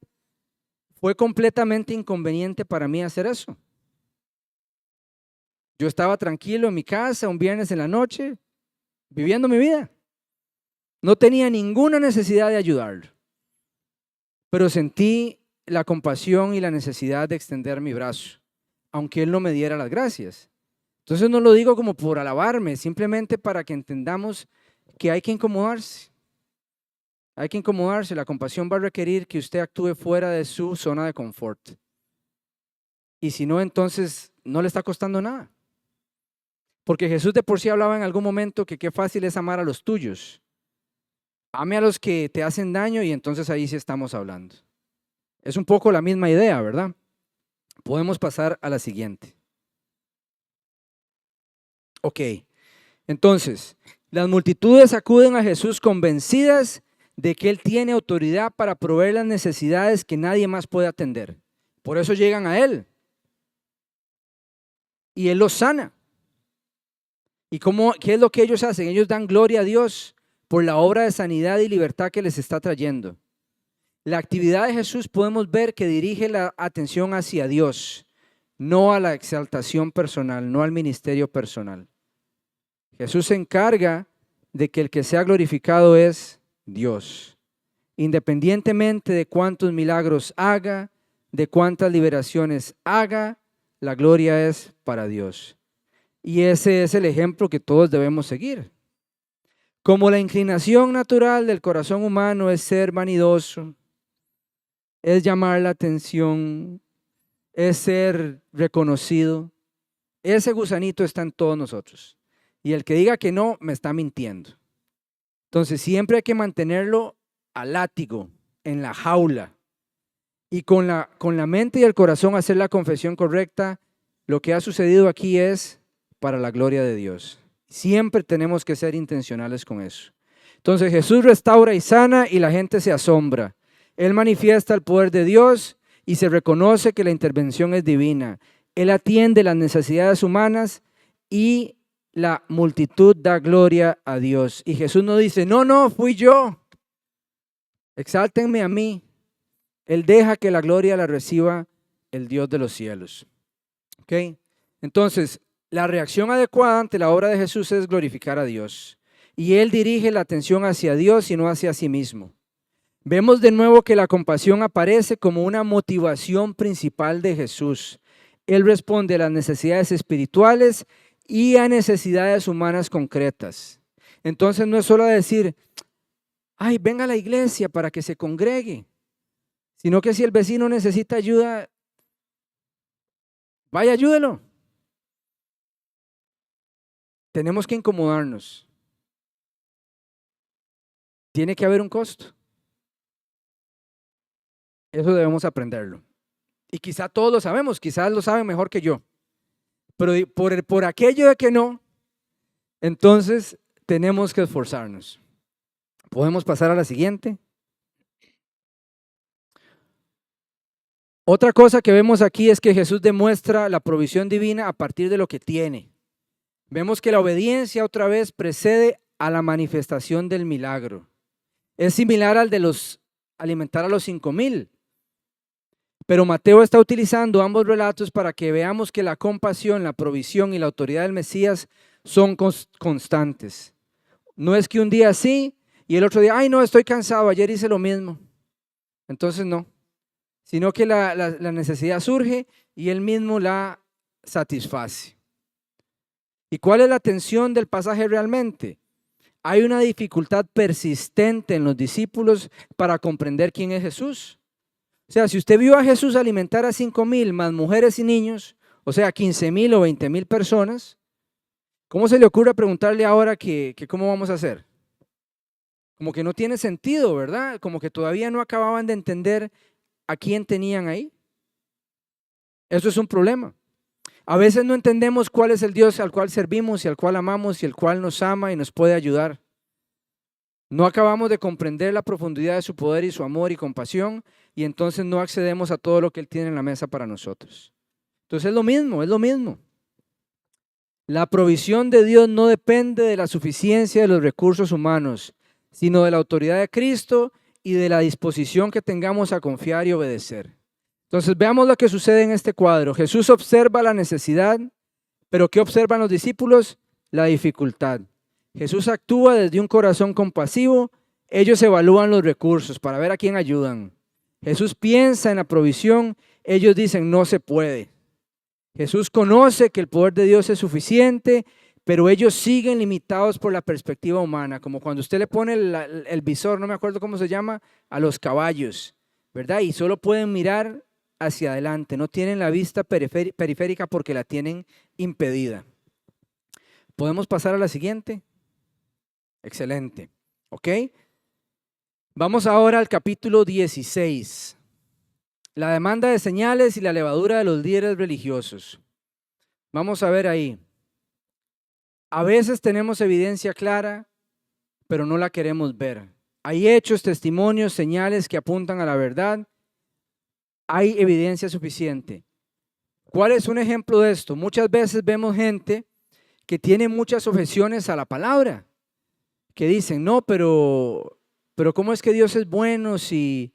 Fue completamente inconveniente para mí hacer eso. Yo estaba tranquilo en mi casa un viernes en la noche, viviendo mi vida. No tenía ninguna necesidad de ayudarlo. pero sentí la compasión y la necesidad de extender mi brazo, aunque Él no me diera las gracias. Entonces no lo digo como por alabarme, simplemente para que entendamos que hay que incomodarse. Hay que incomodarse. La compasión va a requerir que usted actúe fuera de su zona de confort. Y si no, entonces no le está costando nada. Porque Jesús de por sí hablaba en algún momento que qué fácil es amar a los tuyos. Ame a los que te hacen daño y entonces ahí sí estamos hablando. Es un poco la misma idea, ¿verdad? Podemos pasar a la siguiente. Ok, entonces, las multitudes acuden a Jesús convencidas de que Él tiene autoridad para proveer las necesidades que nadie más puede atender. Por eso llegan a Él. Y Él los sana. ¿Y qué es lo que ellos hacen? Ellos dan gloria a Dios por la obra de sanidad y libertad que les está trayendo. La actividad de Jesús podemos ver que dirige la atención hacia Dios, no a la exaltación personal, no al ministerio personal. Jesús se encarga de que el que sea glorificado es Dios. Independientemente de cuántos milagros haga, de cuántas liberaciones haga, la gloria es para Dios. Y ese es el ejemplo que todos debemos seguir. Como la inclinación natural del corazón humano es ser vanidoso, es llamar la atención, es ser reconocido, ese gusanito está en todos nosotros. Y el que diga que no, me está mintiendo. Entonces siempre hay que mantenerlo al látigo, en la jaula. Y con la mente y el corazón hacer la confesión correcta. Lo que ha sucedido aquí es para la gloria de Dios. Siempre tenemos que ser intencionales con eso. Entonces Jesús restaura y sana y la gente se asombra. Él manifiesta el poder de Dios y se reconoce que la intervención es divina. Él atiende las necesidades humanas y la multitud da gloria a Dios. Y Jesús no dice, no, fui yo. Exáltenme a mí. Él deja que la gloria la reciba el Dios de los cielos. ¿Ok? Entonces, la reacción adecuada ante la obra de Jesús es glorificar a Dios. Y Él dirige la atención hacia Dios y no hacia sí mismo. Vemos de nuevo que la compasión aparece como una motivación principal de Jesús. Él responde a las necesidades espirituales y a necesidades humanas concretas. Entonces no es solo decir, ay, venga a la iglesia para que se congregue, sino que si el vecino necesita ayuda, vaya, ayúdelo. Tenemos que incomodarnos. Tiene que haber un costo. Eso debemos aprenderlo. Y quizá todos lo sabemos, quizás lo saben mejor que yo. Pero por aquello de que no, entonces tenemos que esforzarnos. ¿Podemos pasar a la siguiente? Otra cosa que vemos aquí es que Jesús demuestra la provisión divina a partir de lo que tiene. Vemos que la obediencia otra vez precede a la manifestación del milagro. Es similar al de alimentar a los 5,000. Pero Mateo está utilizando ambos relatos para que veamos que la compasión, la provisión y la autoridad del Mesías son constantes. No es que un día sí y el otro día, ay no, estoy cansado, ayer hice lo mismo. Entonces no, sino que la necesidad surge y Él mismo la satisface. ¿Y cuál es la tensión del pasaje realmente? Hay una dificultad persistente en los discípulos para comprender quién es Jesús. O sea, si usted vio a Jesús alimentar a 5,000 más mujeres y niños, o sea, 15,000 o 20,000 personas, ¿cómo se le ocurre preguntarle ahora que cómo vamos a hacer? Como que no tiene sentido, ¿verdad? Como que todavía no acababan de entender a quién tenían ahí. Eso es un problema. A veces no entendemos cuál es el Dios al cual servimos y al cual amamos y el cual nos ama y nos puede ayudar. No acabamos de comprender la profundidad de su poder y su amor y compasión y entonces no accedemos a todo lo que Él tiene en la mesa para nosotros. Entonces es lo mismo. La provisión de Dios no depende de la suficiencia de los recursos humanos, sino de la autoridad de Cristo y de la disposición que tengamos a confiar y obedecer. Entonces veamos lo que sucede en este cuadro. Jesús observa la necesidad, pero ¿qué observan los discípulos? La dificultad. Jesús actúa desde un corazón compasivo, ellos evalúan los recursos para ver a quién ayudan. Jesús piensa en la provisión, ellos dicen no se puede. Jesús conoce que el poder de Dios es suficiente, pero ellos siguen limitados por la perspectiva humana, como cuando usted le pone el visor, no me acuerdo cómo se llama, a los caballos, ¿verdad? Y solo pueden mirar hacia adelante, no tienen la vista periférica porque la tienen impedida. ¿Podemos pasar a la siguiente? Excelente, ¿ok? Vamos ahora al capítulo 16. La demanda de señales y la levadura de los líderes religiosos. Vamos a ver ahí. A veces tenemos evidencia clara, pero no la queremos ver. Hay hechos, testimonios, señales que apuntan a la verdad. Hay evidencia suficiente. ¿Cuál es un ejemplo de esto? Muchas veces vemos gente que tiene muchas objeciones a la palabra, que dicen, no, pero ¿cómo es que Dios es bueno si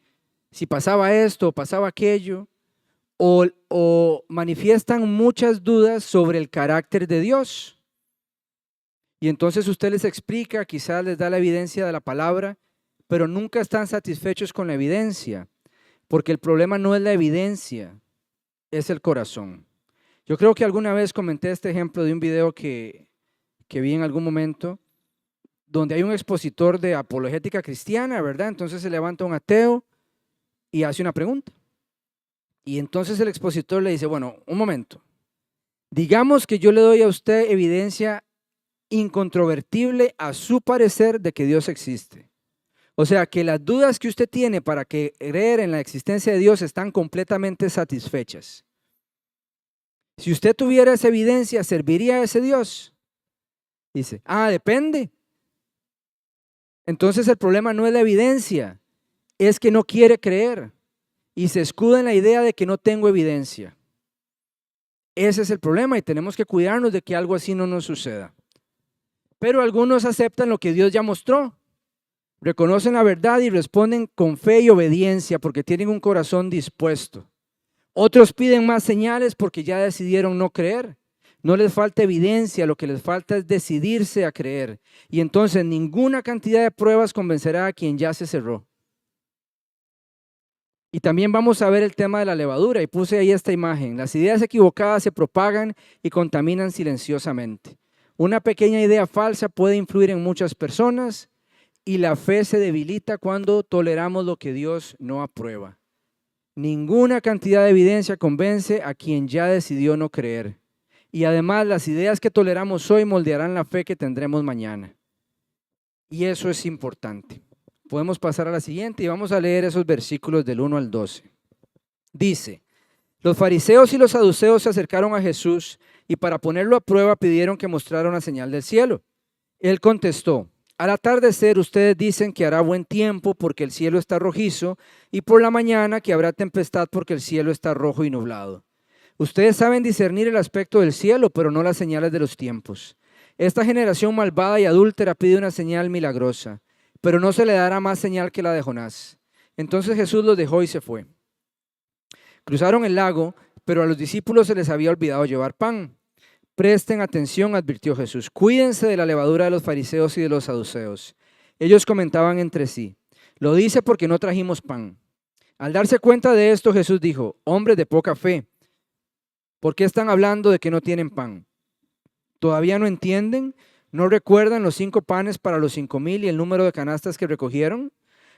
pasaba esto o pasaba aquello? O manifiestan muchas dudas sobre el carácter de Dios. Y entonces usted les explica, quizás les da la evidencia de la palabra, pero nunca están satisfechos con la evidencia, porque el problema no es la evidencia, es el corazón. Yo creo que alguna vez comenté este ejemplo de un video que vi en algún momento, donde hay un expositor de apologética cristiana, ¿verdad? Entonces se levanta un ateo y hace una pregunta. Y entonces el expositor le dice, bueno, un momento, digamos que yo le doy a usted evidencia incontrovertible a su parecer de que Dios existe. O sea, que las dudas que usted tiene para creer en la existencia de Dios están completamente satisfechas. Si usted tuviera esa evidencia, ¿serviría a ese Dios? Dice, depende. Entonces el problema no es la evidencia, es que no quiere creer y se escuda en la idea de que no tengo evidencia. Ese es el problema y tenemos que cuidarnos de que algo así no nos suceda. Pero algunos aceptan lo que Dios ya mostró, reconocen la verdad y responden con fe y obediencia porque tienen un corazón dispuesto. Otros piden más señales porque ya decidieron no creer. No les falta evidencia, lo que les falta es decidirse a creer. Y entonces ninguna cantidad de pruebas convencerá a quien ya se cerró. Y también vamos a ver el tema de la levadura y puse ahí esta imagen. Las ideas equivocadas se propagan y contaminan silenciosamente. Una pequeña idea falsa puede influir en muchas personas y la fe se debilita cuando toleramos lo que Dios no aprueba. Ninguna cantidad de evidencia convence a quien ya decidió no creer. Y además las ideas que toleramos hoy moldearán la fe que tendremos mañana. Y eso es importante. Podemos pasar a la siguiente y vamos a leer esos versículos del 1 al 12. Dice, los fariseos y los saduceos se acercaron a Jesús y para ponerlo a prueba pidieron que mostrara una señal del cielo. Él contestó, al atardecer ustedes dicen que hará buen tiempo porque el cielo está rojizo y por la mañana que habrá tempestad porque el cielo está rojo y nublado. Ustedes saben discernir el aspecto del cielo, pero no las señales de los tiempos. Esta generación malvada y adúltera pide una señal milagrosa, pero no se le dará más señal que la de Jonás. Entonces Jesús los dejó y se fue. Cruzaron el lago, pero a los discípulos se les había olvidado llevar pan. Presten atención, advirtió Jesús. Cuídense de la levadura de los fariseos y de los saduceos. Ellos comentaban entre sí, lo dice porque no trajimos pan. Al darse cuenta de esto, Jesús dijo, hombres de poca fe, ¿por qué están hablando de que no tienen pan? ¿Todavía no entienden? ¿No recuerdan los 5 panes para los 5,000 y el número de canastas que recogieron?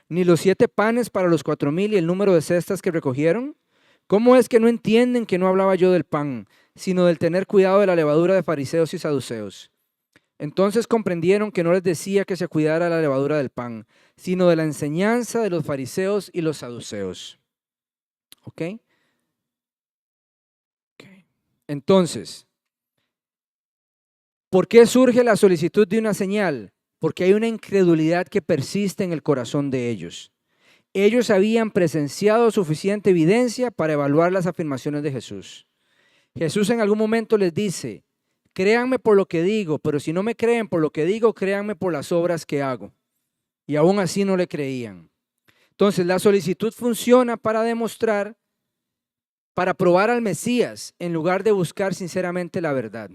¿Ni los 7 panes para los 4,000 y el número de cestas que recogieron? ¿Cómo es que no entienden que no hablaba yo del pan, sino del tener cuidado de la levadura de fariseos y saduceos? Entonces comprendieron que no les decía que se cuidara la levadura del pan, sino de la enseñanza de los fariseos y los saduceos. ¿Ok? Entonces, ¿por qué surge la solicitud de una señal? Porque hay una incredulidad que persiste en el corazón de ellos. Ellos habían presenciado suficiente evidencia para evaluar las afirmaciones de Jesús. Jesús en algún momento les dice, créanme por lo que digo, pero si no me creen por lo que digo, créanme por las obras que hago. Y aún así no le creían. Entonces la solicitud funciona para demostrar, para probar al Mesías en lugar de buscar sinceramente la verdad.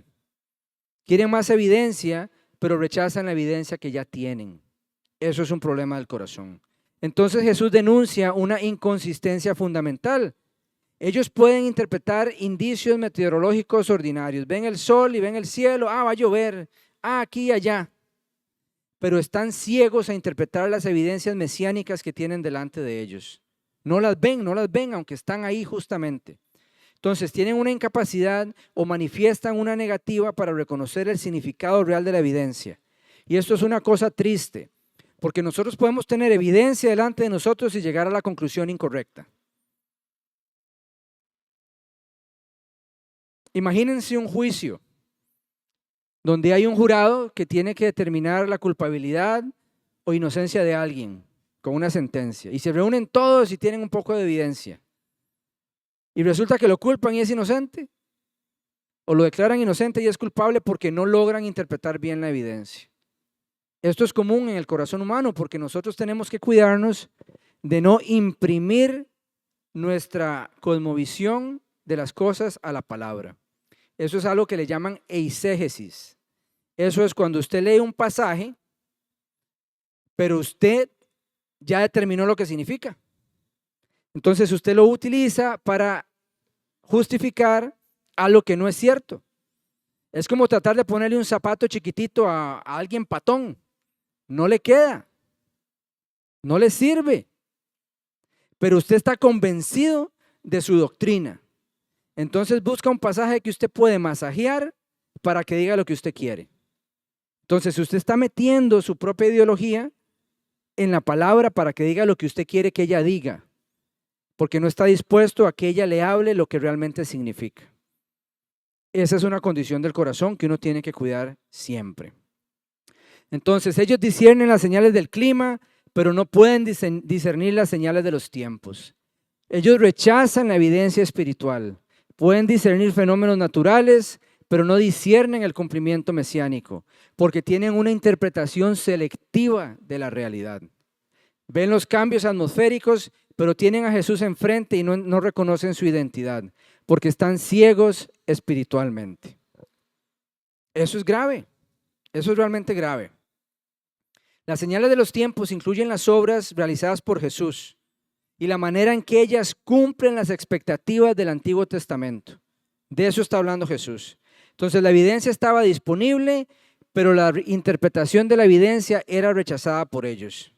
Quieren más evidencia, pero rechazan la evidencia que ya tienen. Eso es un problema del corazón. Entonces Jesús denuncia una inconsistencia fundamental. Ellos pueden interpretar indicios meteorológicos ordinarios. Ven el sol y ven el cielo. Va a llover. Aquí y allá. Pero están ciegos a interpretar las evidencias mesiánicas que tienen delante de ellos. No las ven, aunque están ahí justamente. Entonces tienen una incapacidad o manifiestan una negativa para reconocer el significado real de la evidencia. Y esto es una cosa triste, porque nosotros podemos tener evidencia delante de nosotros y llegar a la conclusión incorrecta. Imagínense un juicio donde hay un jurado que tiene que determinar la culpabilidad o inocencia de alguien con una sentencia. Y se reúnen todos y tienen un poco de evidencia. Y resulta que lo culpan y es inocente. O lo declaran inocente y es culpable porque no logran interpretar bien la evidencia. Esto es común en el corazón humano porque nosotros tenemos que cuidarnos de no imprimir nuestra cosmovisión de las cosas a la palabra. Eso es algo que le llaman eisegesis. Eso es cuando usted lee un pasaje, pero usted ya determinó lo que significa. Entonces usted lo utiliza para justificar algo que no es cierto. Es como tratar de ponerle un zapato chiquitito a alguien patón. No le queda, no le sirve. Pero usted está convencido de su doctrina. Entonces busca un pasaje que usted puede masajear para que diga lo que usted quiere. Entonces usted está metiendo su propia ideología en la palabra para que diga lo que usted quiere que ella diga, porque no está dispuesto a que ella le hable lo que realmente significa. Esa es una condición del corazón que uno tiene que cuidar siempre. Entonces ellos disciernen las señales del clima, pero no pueden discernir las señales de los tiempos. Ellos rechazan la evidencia espiritual. Pueden discernir fenómenos naturales, pero no disciernen el cumplimiento mesiánico, porque tienen una interpretación selectiva de la realidad. Ven los cambios atmosféricos, pero tienen a Jesús enfrente y no reconocen su identidad, porque están ciegos espiritualmente. Eso es grave, eso es realmente grave. Las señales de los tiempos incluyen las obras realizadas por Jesús y la manera en que ellas cumplen las expectativas del Antiguo Testamento. De eso está hablando Jesús. Entonces la evidencia estaba disponible, pero la interpretación de la evidencia era rechazada por ellos.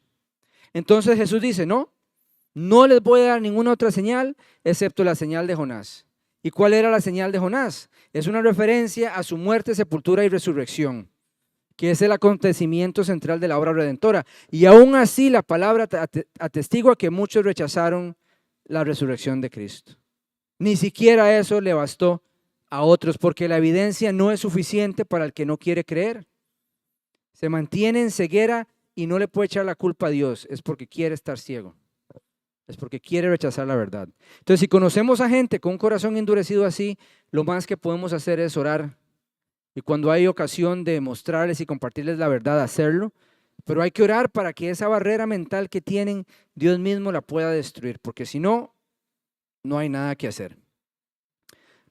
Entonces Jesús dice, no les voy a dar ninguna otra señal excepto la señal de Jonás. ¿Y cuál era la señal de Jonás? Es una referencia a su muerte, sepultura y resurrección, que es el acontecimiento central de la obra redentora. Y aún así la palabra atestigua que muchos rechazaron la resurrección de Cristo. Ni siquiera eso le bastó a otros, porque la evidencia no es suficiente para el que no quiere creer. Se mantiene en ceguera y no le puede echar la culpa a Dios, es porque quiere estar ciego. Es porque quiere rechazar la verdad. Entonces, si conocemos a gente con un corazón endurecido así, lo más que podemos hacer es orar. Y cuando hay ocasión de mostrarles y compartirles la verdad, hacerlo. Pero hay que orar para que esa barrera mental que tienen, Dios mismo la pueda destruir. Porque si no, no hay nada que hacer.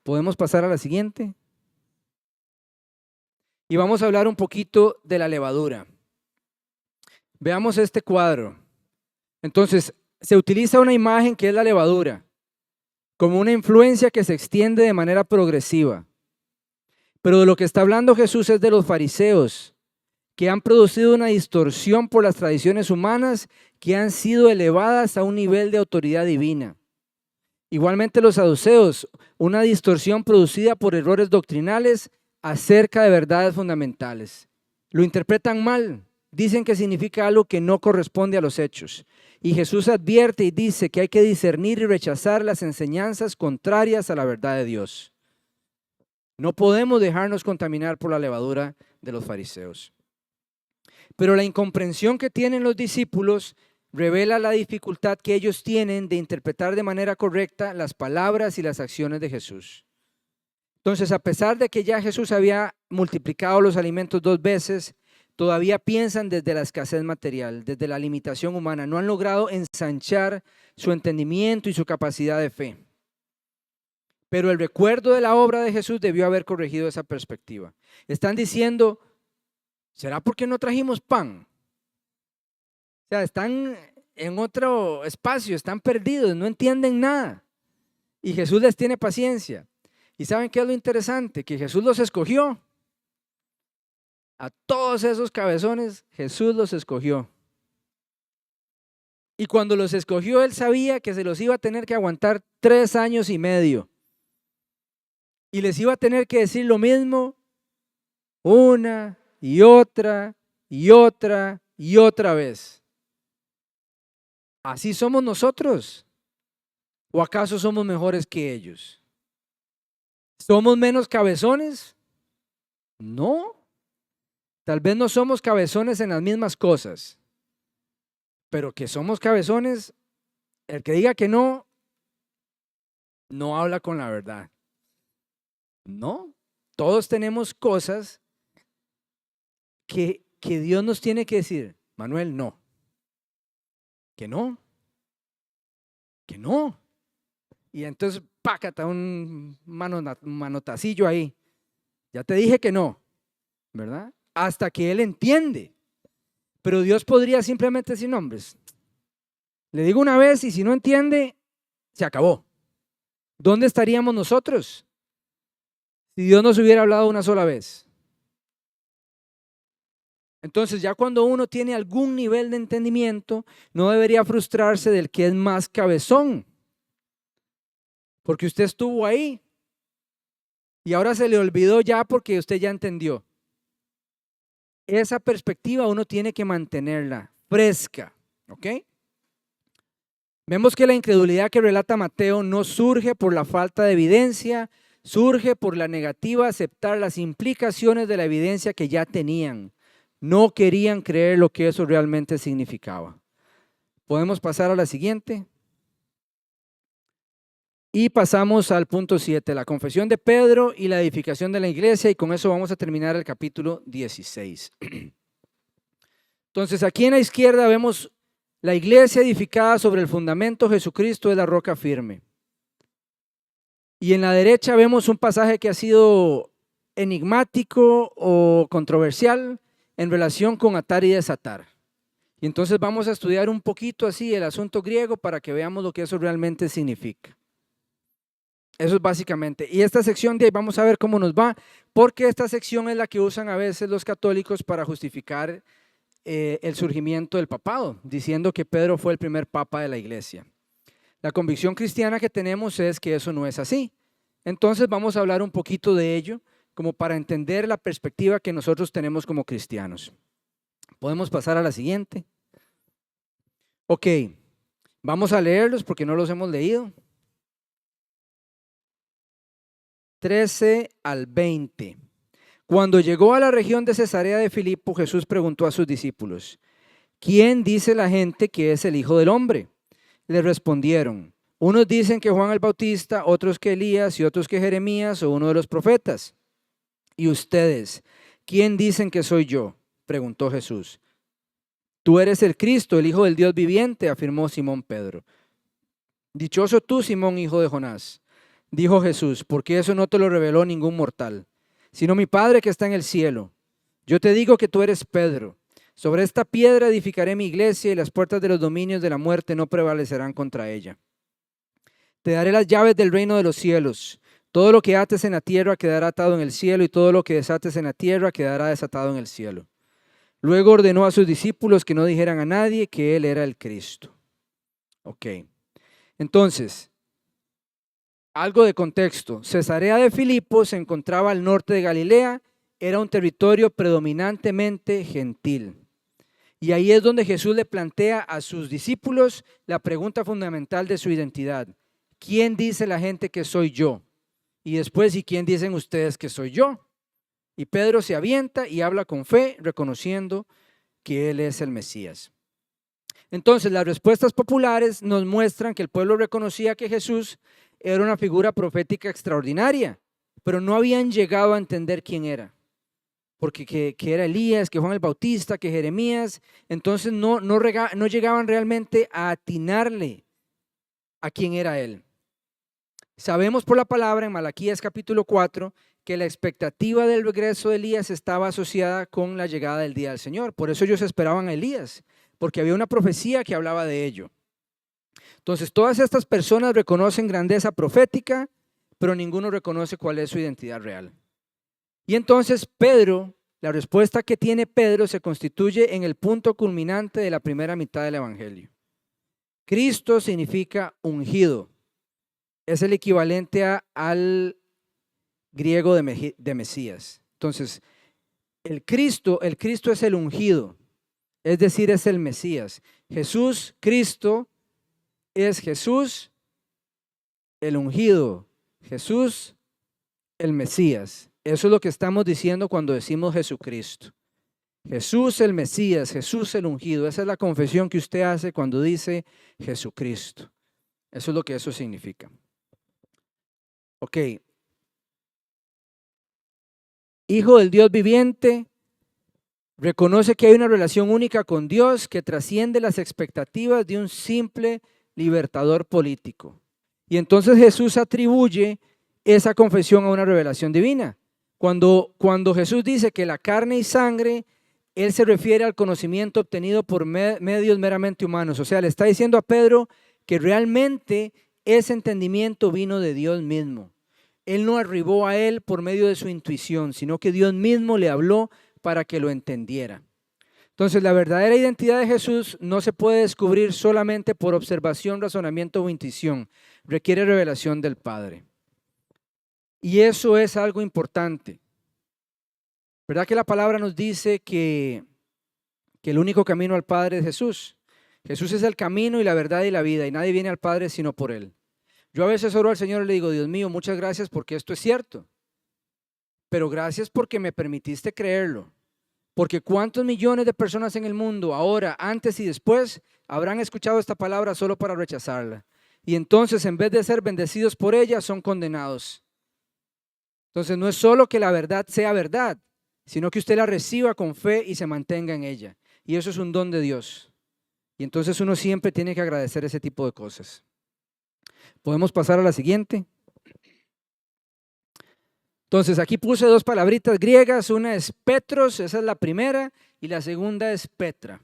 ¿Podemos pasar a la siguiente? Y vamos a hablar un poquito de la levadura. Veamos este cuadro. Entonces, se utiliza una imagen que es la levadura, como una influencia que se extiende de manera progresiva. Pero de lo que está hablando Jesús es de los fariseos, que han producido una distorsión por las tradiciones humanas que han sido elevadas a un nivel de autoridad divina. Igualmente los saduceos, una distorsión producida por errores doctrinales acerca de verdades fundamentales. Lo interpretan mal, dicen que significa algo que no corresponde a los hechos. Y Jesús advierte y dice que hay que discernir y rechazar las enseñanzas contrarias a la verdad de Dios. No podemos dejarnos contaminar por la levadura de los fariseos. Pero la incomprensión que tienen los discípulos revela la dificultad que ellos tienen de interpretar de manera correcta las palabras y las acciones de Jesús. Entonces, a pesar de que ya Jesús había multiplicado los alimentos 2 veces, todavía piensan desde la escasez material, desde la limitación humana. No han logrado ensanchar su entendimiento y su capacidad de fe. Pero el recuerdo de la obra de Jesús debió haber corregido esa perspectiva. Están diciendo, ¿será porque no trajimos pan? O sea, están en otro espacio, están perdidos, no entienden nada. Y Jesús les tiene paciencia. ¿Y saben qué es lo interesante? Que Jesús los escogió. A todos esos cabezones, Jesús los escogió. Y cuando los escogió, Él sabía que se los iba a tener que aguantar 3 años y medio. Y les iba a tener que decir lo mismo una y otra y otra y otra vez. ¿Así somos nosotros? ¿O acaso somos mejores que ellos? ¿Somos menos cabezones? No. Tal vez no somos cabezones en las mismas cosas, pero que somos cabezones, el que diga que no, no habla con la verdad. No, todos tenemos cosas que Dios nos tiene que decir, Manuel, no, que no, que no. Y entonces, pácata, un manotacillo ahí. Ya te dije que no, ¿verdad? Hasta que Él entiende. Pero Dios podría simplemente decir, no, hombres, le digo una vez y si no entiende, se acabó. ¿Dónde estaríamos nosotros si Dios nos hubiera hablado una sola vez? Entonces, ya cuando uno tiene algún nivel de entendimiento, no debería frustrarse del que es más cabezón, porque usted estuvo ahí y ahora se le olvidó ya porque usted ya entendió. Esa perspectiva uno tiene que mantenerla fresca, ¿ok? Vemos que la incredulidad que relata Mateo no surge por la falta de evidencia, surge por la negativa a aceptar las implicaciones de la evidencia que ya tenían. No querían creer lo que eso realmente significaba. Podemos pasar a la siguiente. Y pasamos al punto 7, la confesión de Pedro y la edificación de la iglesia, y con eso vamos a terminar el capítulo 16. Entonces, aquí en la izquierda vemos la iglesia edificada sobre el fundamento Jesucristo es la roca firme. Y en la derecha vemos un pasaje que ha sido enigmático o controversial en relación con atar y desatar. Y entonces vamos a estudiar un poquito así el asunto griego para que veamos lo que eso realmente significa. Eso es básicamente. Y esta sección de ahí vamos a ver cómo nos va, porque esta sección es la que usan a veces los católicos para justificar el surgimiento del papado, diciendo que Pedro fue el primer papa de la iglesia. La convicción cristiana que tenemos es que eso no es así. Entonces vamos a hablar un poquito de ello, como para entender la perspectiva que nosotros tenemos como cristianos. Podemos pasar a la siguiente. Ok, vamos a leerlos porque no los hemos leído. 13 al 20. Cuando llegó a la región de Cesarea de Filipo, Jesús preguntó a sus discípulos, ¿quién dice la gente que es el Hijo del Hombre? Le respondieron, unos dicen que Juan el Bautista, otros que Elías y otros que Jeremías o uno de los profetas. ¿Y ustedes, quién dicen que soy yo? Preguntó Jesús. Tú eres el Cristo, el Hijo del Dios viviente, afirmó Simón Pedro. Dichoso tú, Simón, hijo de Jonás. Dijo Jesús, porque eso no te lo reveló ningún mortal, sino mi Padre que está en el cielo. Yo te digo que tú eres Pedro. Sobre esta piedra edificaré mi iglesia y las puertas de los dominios de la muerte no prevalecerán contra ella. Te daré las llaves del reino de los cielos. Todo lo que ates en la tierra quedará atado en el cielo y todo lo que desates en la tierra quedará desatado en el cielo. Luego ordenó a sus discípulos que no dijeran a nadie que él era el Cristo. Ok, entonces, algo de contexto. Cesarea de Filipo se encontraba al norte de Galilea, era un territorio predominantemente gentil. Y ahí es donde Jesús le plantea a sus discípulos la pregunta fundamental de su identidad. ¿Quién dice la gente que soy yo? Y después, ¿y quién dicen ustedes que soy yo? Y Pedro se avienta y habla con fe, reconociendo que él es el Mesías. Entonces, las respuestas populares nos muestran que el pueblo reconocía que Jesús era una figura profética extraordinaria, pero no habían llegado a entender quién era. Porque que era Elías, que Juan el Bautista, que Jeremías, entonces no llegaban realmente a atinarle a quién era él. Sabemos por la palabra en Malaquías capítulo 4 que la expectativa del regreso de Elías estaba asociada con la llegada del día del Señor. Por eso ellos esperaban a Elías, porque había una profecía que hablaba de ello. Entonces, todas estas personas reconocen grandeza profética, pero ninguno reconoce cuál es su identidad real. Y entonces Pedro, la respuesta que tiene Pedro se constituye en el punto culminante de la primera mitad del Evangelio. Cristo significa ungido. Es el equivalente al griego de Mesías. Entonces, el Cristo es el ungido, es decir, es el Mesías. Jesús, Cristo, es Jesús, el ungido. Jesús, el Mesías. Eso es lo que estamos diciendo cuando decimos Jesucristo. Jesús el Mesías, Jesús el ungido. Esa es la confesión que usted hace cuando dice Jesucristo. Eso es lo que eso significa. Ok. Hijo del Dios viviente, reconoce que hay una relación única con Dios que trasciende las expectativas de un simple libertador político. Y entonces Jesús atribuye esa confesión a una revelación divina. Cuando Jesús dice que la carne y sangre, Él se refiere al conocimiento obtenido por medios meramente humanos. O sea, le está diciendo a Pedro que realmente ese entendimiento vino de Dios mismo. Él no arribó a él por medio de su intuición, sino que Dios mismo le habló para que lo entendiera. Entonces, la verdadera identidad de Jesús no se puede descubrir solamente por observación, razonamiento o intuición. Requiere revelación del Padre. Y eso es algo importante. ¿Verdad que la palabra nos dice que el único camino al Padre es Jesús? Jesús es el camino y la verdad y la vida, y nadie viene al Padre sino por Él. Yo a veces oro al Señor y le digo, Dios mío, muchas gracias porque esto es cierto. Pero gracias porque me permitiste creerlo. Porque cuántos millones de personas en el mundo, ahora, antes y después, habrán escuchado esta palabra solo para rechazarla. Y entonces, en vez de ser bendecidos por ella, son condenados. Entonces, no es solo que la verdad sea verdad, sino que usted la reciba con fe y se mantenga en ella. Y eso es un don de Dios. Y entonces uno siempre tiene que agradecer ese tipo de cosas. ¿Podemos pasar a la siguiente? Entonces, aquí puse dos palabritas griegas. Una es Petros, esa es la primera, y la segunda es Petra.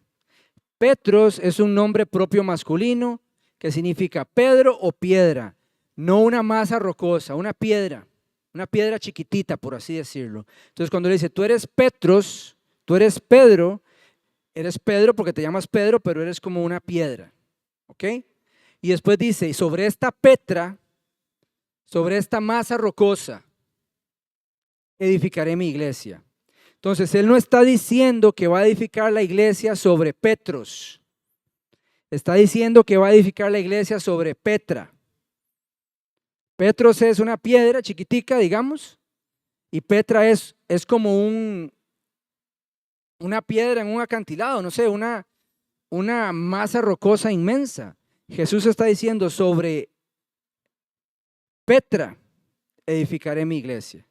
Petros es un nombre propio masculino que significa Pedro o piedra, no una masa rocosa, una piedra chiquitita, por así decirlo. Entonces, cuando le dice, tú eres Petros, tú eres Pedro porque te llamas Pedro, pero eres como una piedra, ¿ok? Y después dice, y sobre esta Petra, sobre esta masa rocosa, edificaré mi iglesia. Entonces, él no está diciendo que va a edificar la iglesia sobre Petros. Está diciendo que va a edificar la iglesia sobre Petra. Petros es una piedra chiquitica, digamos, y Petra es como una piedra en un acantilado, no sé, una masa rocosa inmensa. Jesús está diciendo, sobre Petra edificaré mi iglesia.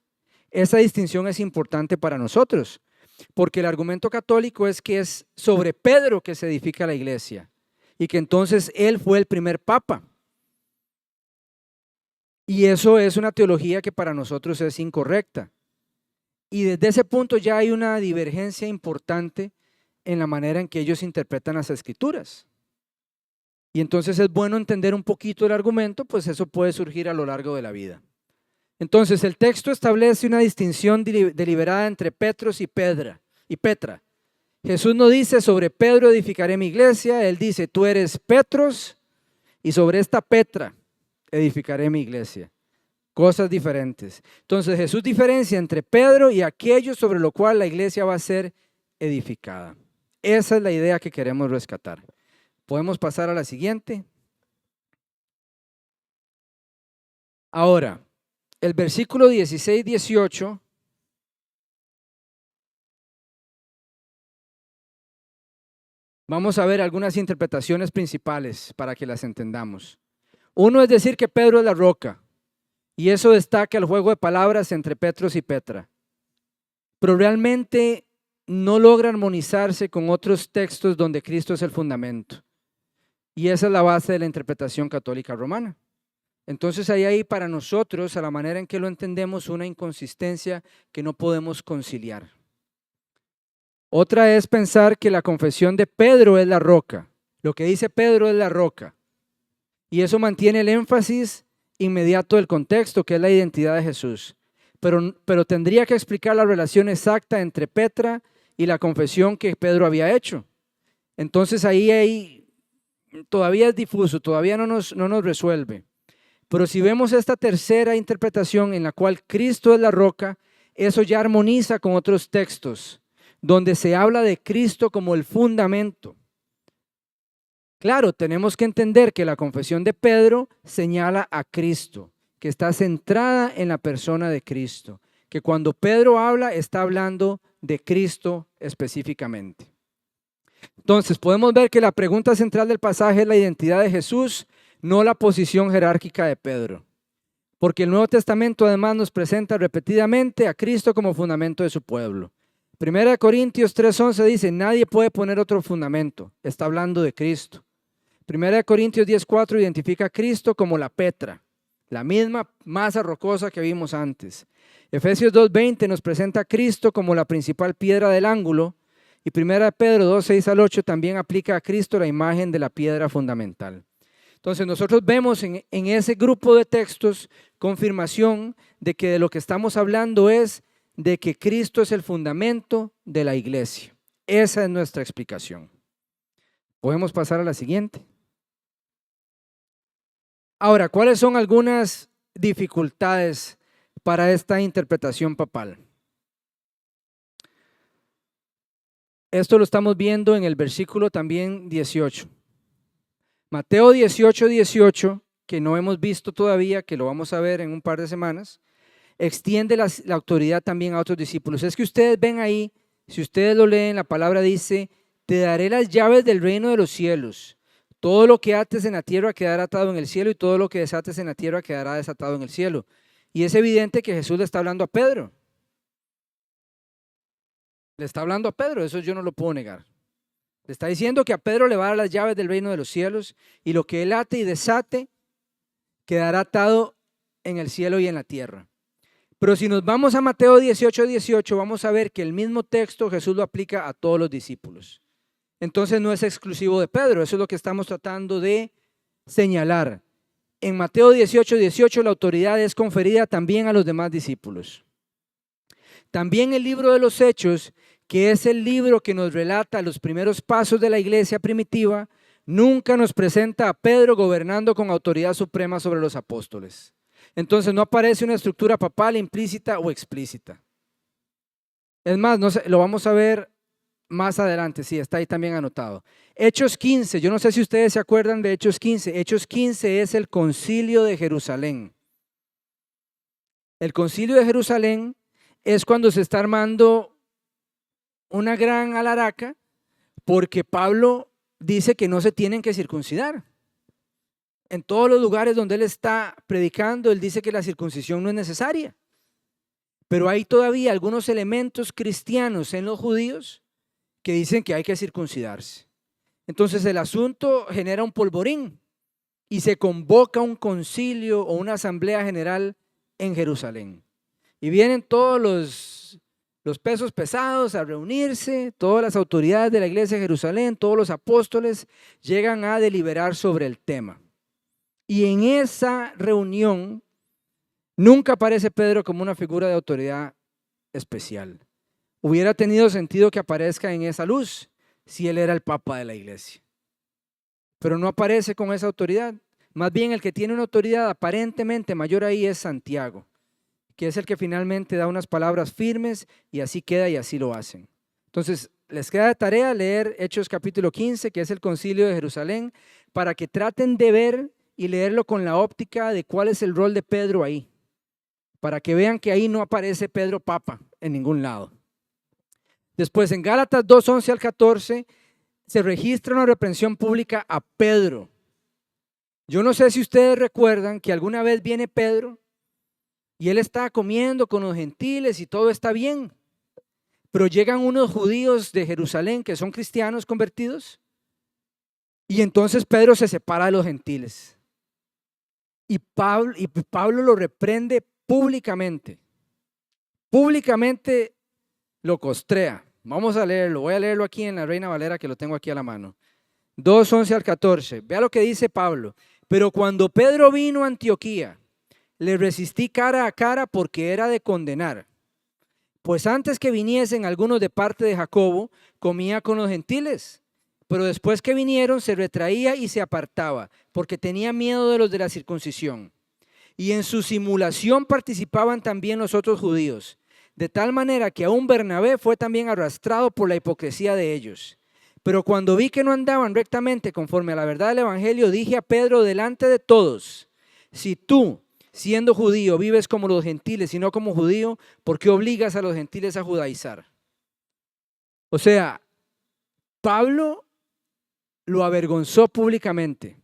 Esa distinción es importante para nosotros, porque el argumento católico es que es sobre Pedro que se edifica la iglesia y que entonces él fue el primer papa. Y eso es una teología que para nosotros es incorrecta. Y desde ese punto ya hay una divergencia importante en la manera en que ellos interpretan las escrituras. Y entonces es bueno entender un poquito el argumento, pues eso puede surgir a lo largo de la vida. Entonces el texto establece una distinción deliberada entre Petros y Petra. Jesús no dice, sobre Pedro edificaré mi iglesia, Él dice, tú eres Petros y sobre esta Petra edificaré mi iglesia. Cosas diferentes. Entonces Jesús diferencia entre Pedro y aquello sobre lo cual la iglesia va a ser edificada. Esa es la idea que queremos rescatar. ¿Podemos pasar a la siguiente? Ahora, el versículo 16-18 vamos a ver algunas interpretaciones principales para que las entendamos. Uno es decir que Pedro es la roca, y eso destaca el juego de palabras entre Petros y Petra. Pero realmente no logra armonizarse con otros textos donde Cristo es el fundamento. Y esa es la base de la interpretación católica romana. Entonces ahí hay para nosotros, a la manera en que lo entendemos, una inconsistencia que no podemos conciliar. Otra es pensar que la confesión de Pedro es la roca. Lo que dice Pedro es la roca. Y eso mantiene el énfasis inmediato del contexto, que es la identidad de Jesús. Pero tendría que explicar la relación exacta entre Petra y la confesión que Pedro había hecho. Entonces ahí todavía es difuso, todavía no nos resuelve. Pero si vemos esta tercera interpretación en la cual Cristo es la roca, eso ya armoniza con otros textos donde se habla de Cristo como el fundamento. Claro, tenemos que entender que la confesión de Pedro señala a Cristo, que está centrada en la persona de Cristo, que cuando Pedro habla está hablando de Cristo específicamente. Entonces podemos ver que la pregunta central del pasaje es la identidad de Jesús, no la posición jerárquica de Pedro, porque el Nuevo Testamento además nos presenta repetidamente a Cristo como fundamento de su pueblo. 1 Corintios 3:11 dice, nadie puede poner otro fundamento, está hablando de Cristo. 1 Corintios 10:4 identifica a Cristo como la Petra, la misma masa rocosa que vimos antes. Efesios 2:20 nos presenta a Cristo como la principal piedra del ángulo, y 1 Pedro 2:6-8 también aplica a Cristo la imagen de la piedra fundamental. Entonces nosotros vemos en ese grupo de textos confirmación de que de lo que estamos hablando es de que Cristo es el fundamento de la iglesia. Esa es nuestra explicación. Podemos pasar a la siguiente. Ahora, ¿cuáles son algunas dificultades para esta interpretación papal? Esto lo estamos viendo en el versículo también 18. Mateo 18:18, que no hemos visto todavía, que lo vamos a ver en un par de semanas, extiende la autoridad también a otros discípulos. Es que ustedes ven ahí, si ustedes lo leen, la palabra dice, te daré las llaves del reino de los cielos. Todo lo que ates en la tierra quedará atado en el cielo y todo lo que desates en la tierra quedará desatado en el cielo. Y es evidente que Jesús le está hablando a Pedro. Le está hablando a Pedro, eso yo no lo puedo negar. Le está diciendo que a Pedro le va a dar las llaves del reino de los cielos y lo que él ate y desate quedará atado en el cielo y en la tierra. Pero si nos vamos a Mateo 18:18, vamos a ver que el mismo texto Jesús lo aplica a todos los discípulos. Entonces no es exclusivo de Pedro, eso es lo que estamos tratando de señalar. En Mateo 18:18 la autoridad es conferida también a los demás discípulos. También el libro de los Hechos, que es el libro que nos relata los primeros pasos de la iglesia primitiva, nunca nos presenta a Pedro gobernando con autoridad suprema sobre los apóstoles. Entonces no aparece una estructura papal implícita o explícita. Es más, no sé, lo vamos a ver más adelante, sí, está ahí también anotado. Hechos 15, yo no sé si ustedes se acuerdan de Hechos 15. Hechos 15 es el concilio de Jerusalén. El concilio de Jerusalén es cuando se está armando una gran alaraca porque Pablo dice que no se tienen que circuncidar. En todos los lugares donde él está predicando, él dice que la circuncisión no es necesaria. Pero hay todavía algunos elementos cristianos en los judíos que dicen que hay que circuncidarse. Entonces el asunto genera un polvorín y se convoca un concilio o una asamblea general en Jerusalén. Y vienen todos los pesos pesados a reunirse, todas las autoridades de la iglesia de Jerusalén, todos los apóstoles llegan a deliberar sobre el tema. Y en esa reunión nunca aparece Pedro como una figura de autoridad especial. Hubiera tenido sentido que aparezca en esa luz si él era el papa de la iglesia. Pero no aparece con esa autoridad. Más bien el que tiene una autoridad aparentemente mayor ahí es Santiago, que es el que finalmente da unas palabras firmes y así queda y así lo hacen. Entonces, les queda de tarea leer Hechos capítulo 15, que es el concilio de Jerusalén, para que traten de ver y leerlo con la óptica de cuál es el rol de Pedro ahí, para que vean que ahí no aparece Pedro papa en ningún lado. Después, en Gálatas 2:11-14, se registra una reprensión pública a Pedro. Yo no sé si ustedes recuerdan que alguna vez viene Pedro y él está comiendo con los gentiles y todo está bien, pero llegan unos judíos de Jerusalén que son cristianos convertidos y entonces Pedro se separa de los gentiles y Pablo lo reprende públicamente lo costrea, Vamos a leerlo. Voy a leerlo aquí en la Reina Valera, que lo tengo aquí a la mano. 2:11 al 14. Vea lo que dice Pablo. Pero cuando Pedro vino a Antioquía, le resistí cara a cara porque era de condenar. Pues antes que viniesen algunos de parte de Jacobo, comía con los gentiles. Pero después que vinieron, se retraía y se apartaba, porque tenía miedo de los de la circuncisión. Y en su simulación participaban también los otros judíos, de tal manera que aún Bernabé fue también arrastrado por la hipocresía de ellos. Pero cuando vi que no andaban rectamente conforme a la verdad del evangelio, dije a Pedro delante de todos: si tú, siendo judío, vives como los gentiles y no como judío, ¿por qué obligas a los gentiles a judaizar? O sea, Pablo lo avergonzó públicamente,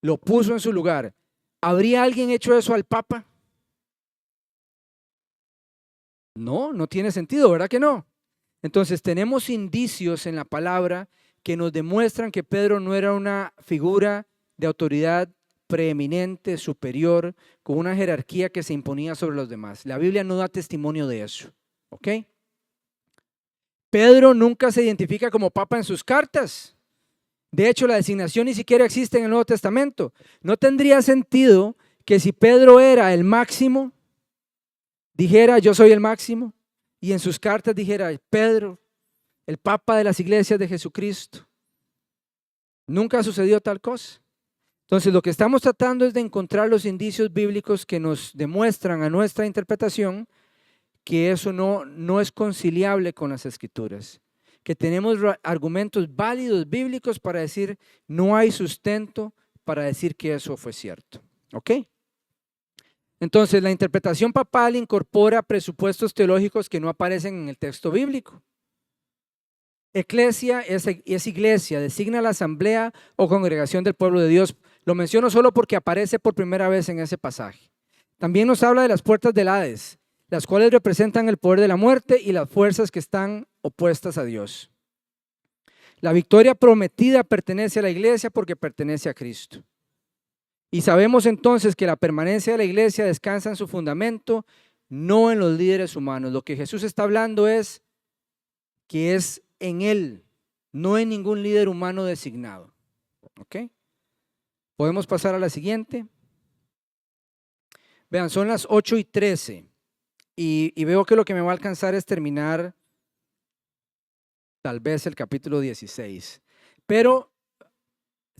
lo puso en su lugar. ¿Habría alguien hecho eso al Papa? No, no tiene sentido, ¿verdad que no? Entonces tenemos indicios en la palabra que nos demuestran que Pedro no era una figura de autoridad preeminente, superior, con una jerarquía que se imponía sobre los demás. La Biblia no da testimonio de eso, ¿ok? Pedro nunca se identifica como papa en sus cartas. De hecho, la designación ni siquiera existe en el Nuevo Testamento. No tendría sentido que si Pedro era el máximo, dijera yo soy el máximo, y en sus cartas dijera Pedro, el papa de las iglesias de Jesucristo. Nunca sucedió tal cosa. Entonces, lo que estamos tratando es de encontrar los indicios bíblicos que nos demuestran a nuestra interpretación que eso no es conciliable con las escrituras, que tenemos argumentos válidos bíblicos para decir no hay sustento para decir que eso fue cierto. ¿Ok? Entonces, la interpretación papal incorpora presupuestos teológicos que no aparecen en el texto bíblico. Eclesia es iglesia, designa la asamblea o congregación del pueblo de Dios. Lo menciono solo porque aparece por primera vez en ese pasaje. También nos habla de las puertas del Hades, las cuales representan el poder de la muerte y las fuerzas que están opuestas a Dios. La victoria prometida pertenece a la iglesia porque pertenece a Cristo. Y sabemos entonces que la permanencia de la iglesia descansa en su fundamento, no en los líderes humanos. Lo que Jesús está hablando es que es en Él, no en ningún líder humano designado. ¿Ok? Podemos pasar a la siguiente. Vean, son las 8:13 y veo que lo que me va a alcanzar es terminar tal vez el capítulo 16. Pero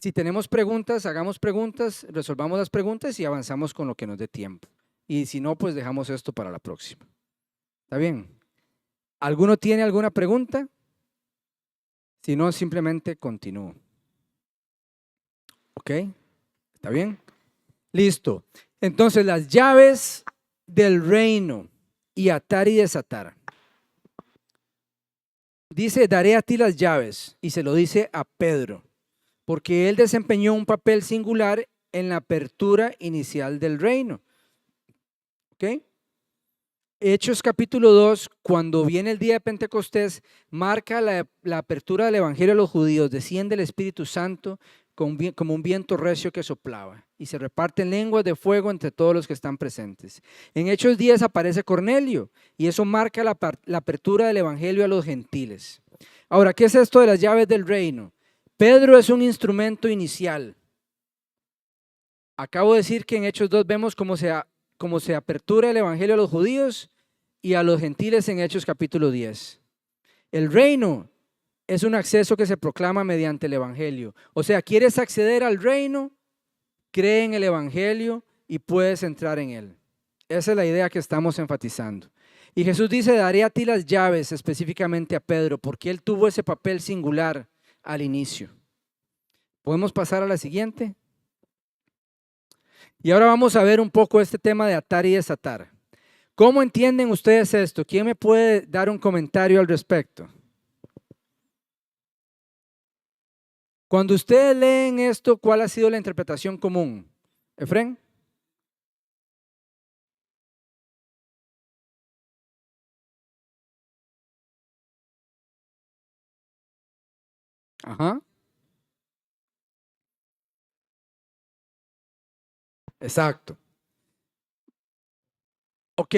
si tenemos preguntas, hagamos preguntas, resolvamos las preguntas y avanzamos con lo que nos dé tiempo. Y si no, pues dejamos esto para la próxima. ¿Está bien? ¿Alguno tiene alguna pregunta? Si no, simplemente continúo. ¿Ok? ¿Está bien? Listo. Entonces, las llaves del reino y atar y desatar. Dice, daré a ti las llaves, y se lo dice a Pedro, porque él desempeñó un papel singular en la apertura inicial del reino. ¿Ok? Hechos capítulo 2, cuando viene el día de Pentecostés, marca la apertura del evangelio a los judíos. Desciende el Espíritu Santo como un viento recio que soplaba y se reparten lenguas de fuego entre todos los que están presentes. En Hechos 10 aparece Cornelio y eso marca la apertura del evangelio a los gentiles. Ahora, ¿qué es esto de las llaves del reino? Pedro es un instrumento inicial. Acabo de decir que en Hechos 2 vemos cómo se apertura el evangelio a los judíos y a los gentiles en Hechos capítulo 10. El reino es un acceso que se proclama mediante el evangelio. O sea, ¿quieres acceder al reino? Cree en el evangelio y puedes entrar en él. Esa es la idea que estamos enfatizando. Y Jesús dice, daré a ti las llaves, específicamente a Pedro, porque él tuvo ese papel singular al inicio. ¿Podemos pasar a la siguiente? Y ahora vamos a ver un poco este tema de atar y desatar. ¿Cómo entienden ustedes esto? ¿Quién me puede dar un comentario al respecto? Cuando ustedes leen esto, ¿cuál ha sido la interpretación común? ¿Efren? Ajá, exacto. Ok,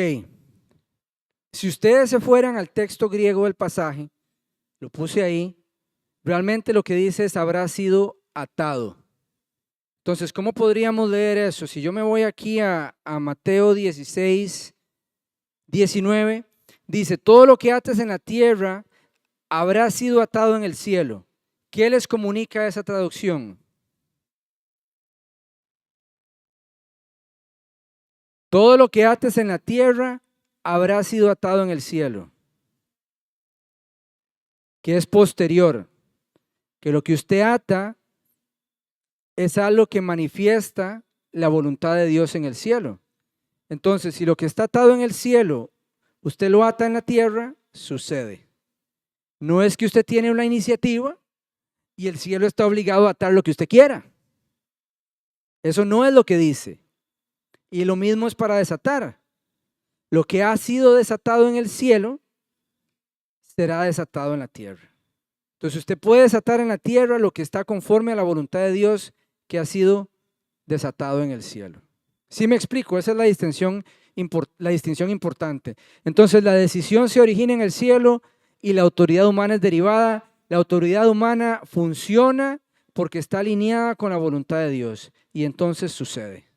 Si ustedes se fueran al texto griego del pasaje, lo puse ahí, realmente lo que dice es habrá sido atado. Entonces, ¿cómo podríamos leer eso? Si yo me voy aquí a Mateo 16, 19, dice, todo lo que ates en la tierra habrá sido atado en el cielo. ¿Qué les comunica esa traducción? Todo lo que ates en la tierra habrá sido atado en el cielo. Que es posterior. Que lo que usted ata es algo que manifiesta la voluntad de Dios en el cielo. Entonces, si lo que está atado en el cielo, usted lo ata en la tierra, sucede. No es que usted tiene una iniciativa y el cielo está obligado a atar lo que usted quiera. Eso no es lo que dice. Y lo mismo es para desatar. Lo que ha sido desatado en el cielo será desatado en la tierra. Entonces usted puede desatar en la tierra lo que está conforme a la voluntad de Dios que ha sido desatado en el cielo. ¿Sí me explico? Esa es la distinción importante. Entonces la decisión se origina en el cielo y la autoridad humana es derivada. La autoridad humana funciona porque está alineada con la voluntad de Dios y entonces sucede.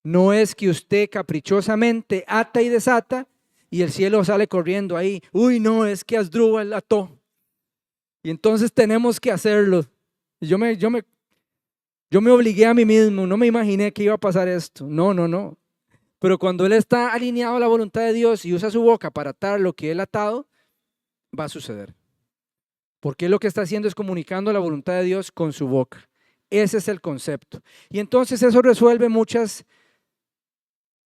No es que usted caprichosamente ata y desata y el cielo sale corriendo ahí. Uy, no, es que Asdrúbal ató. Y entonces tenemos que hacerlo. Yo me obligué a mí mismo, no me imaginé que iba a pasar esto. No. Pero cuando él está alineado a la voluntad de Dios y usa su boca para atar lo que él ha atado, va a suceder. Porque lo que está haciendo es comunicando la voluntad de Dios con su boca. Ese es el concepto. Y entonces eso resuelve muchas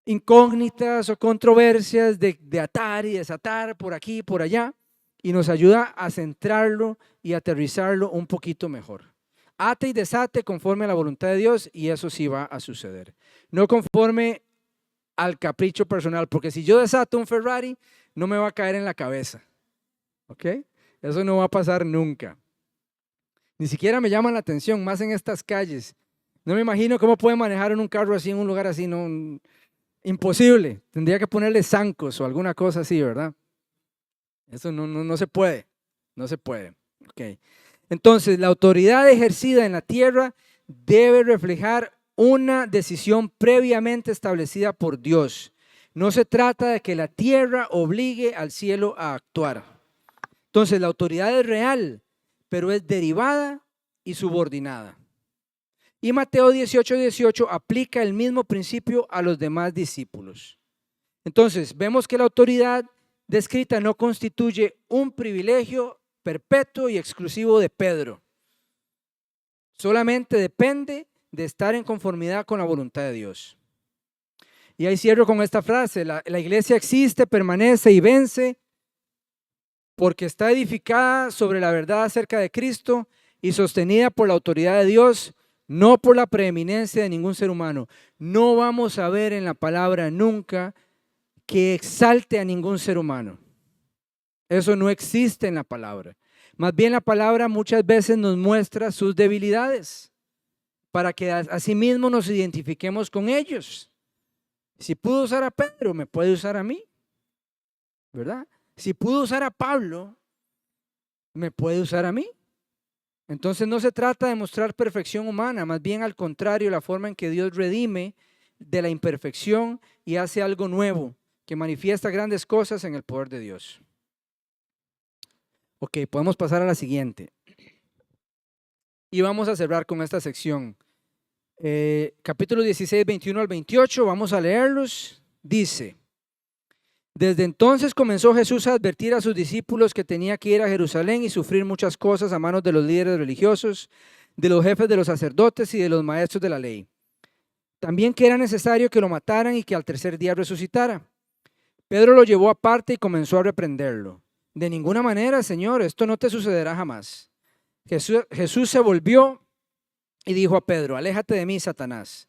incógnitas o controversias de atar y desatar por aquí y por allá y nos ayuda a centrarlo y aterrizarlo un poquito mejor. Ate y desate conforme a la voluntad de Dios y eso sí va a suceder. No conforme al capricho personal, porque si yo desato un Ferrari, no me va a caer en la cabeza. ¿Ok? Eso no va a pasar nunca. Ni siquiera me llama la atención, más en estas calles. No me imagino cómo puede manejar en un carro así, en un lugar así, no, imposible. Tendría que ponerle zancos o alguna cosa así, ¿verdad? Eso no se puede. No se puede. Ok. Entonces, la autoridad ejercida en la tierra debe reflejar una decisión previamente establecida por Dios. No se trata de que la tierra obligue al cielo a actuar. Entonces, la autoridad es real, pero es derivada y subordinada. Y Mateo 18:18 aplica el mismo principio a los demás discípulos. Entonces, vemos que la autoridad descrita no constituye un privilegio perpetuo y exclusivo de Pedro. Solamente depende de estar en conformidad con la voluntad de Dios. Y ahí cierro con esta frase: la iglesia existe, permanece y vence porque está edificada sobre la verdad acerca de Cristo y sostenida por la autoridad de Dios, no por la preeminencia de ningún ser humano. No vamos a ver en la palabra nunca que exalte a ningún ser humano. Eso no existe en la palabra. Más bien la palabra muchas veces nos muestra sus debilidades para que asimismo nos identifiquemos con ellos. Si pudo usar a Pedro, me puede usar a mí, ¿verdad? Si pudo usar a Pablo, me puede usar a mí. Entonces no se trata de mostrar perfección humana, más bien al contrario, la forma en que Dios redime de la imperfección y hace algo nuevo, que manifiesta grandes cosas en el poder de Dios. Ok, podemos pasar a la siguiente. Y vamos a cerrar con esta sección. Capítulo 16, 21 al 28, vamos a leerlos. Dice: desde entonces comenzó Jesús a advertir a sus discípulos que tenía que ir a Jerusalén y sufrir muchas cosas a manos de los líderes religiosos, de los jefes de los sacerdotes y de los maestros de la ley. También que era necesario que lo mataran y que al tercer día resucitara. Pedro lo llevó aparte y comenzó a reprenderlo. De ninguna manera, Señor, esto no te sucederá jamás. Jesús se volvió y dijo a Pedro: aléjate de mí, Satanás.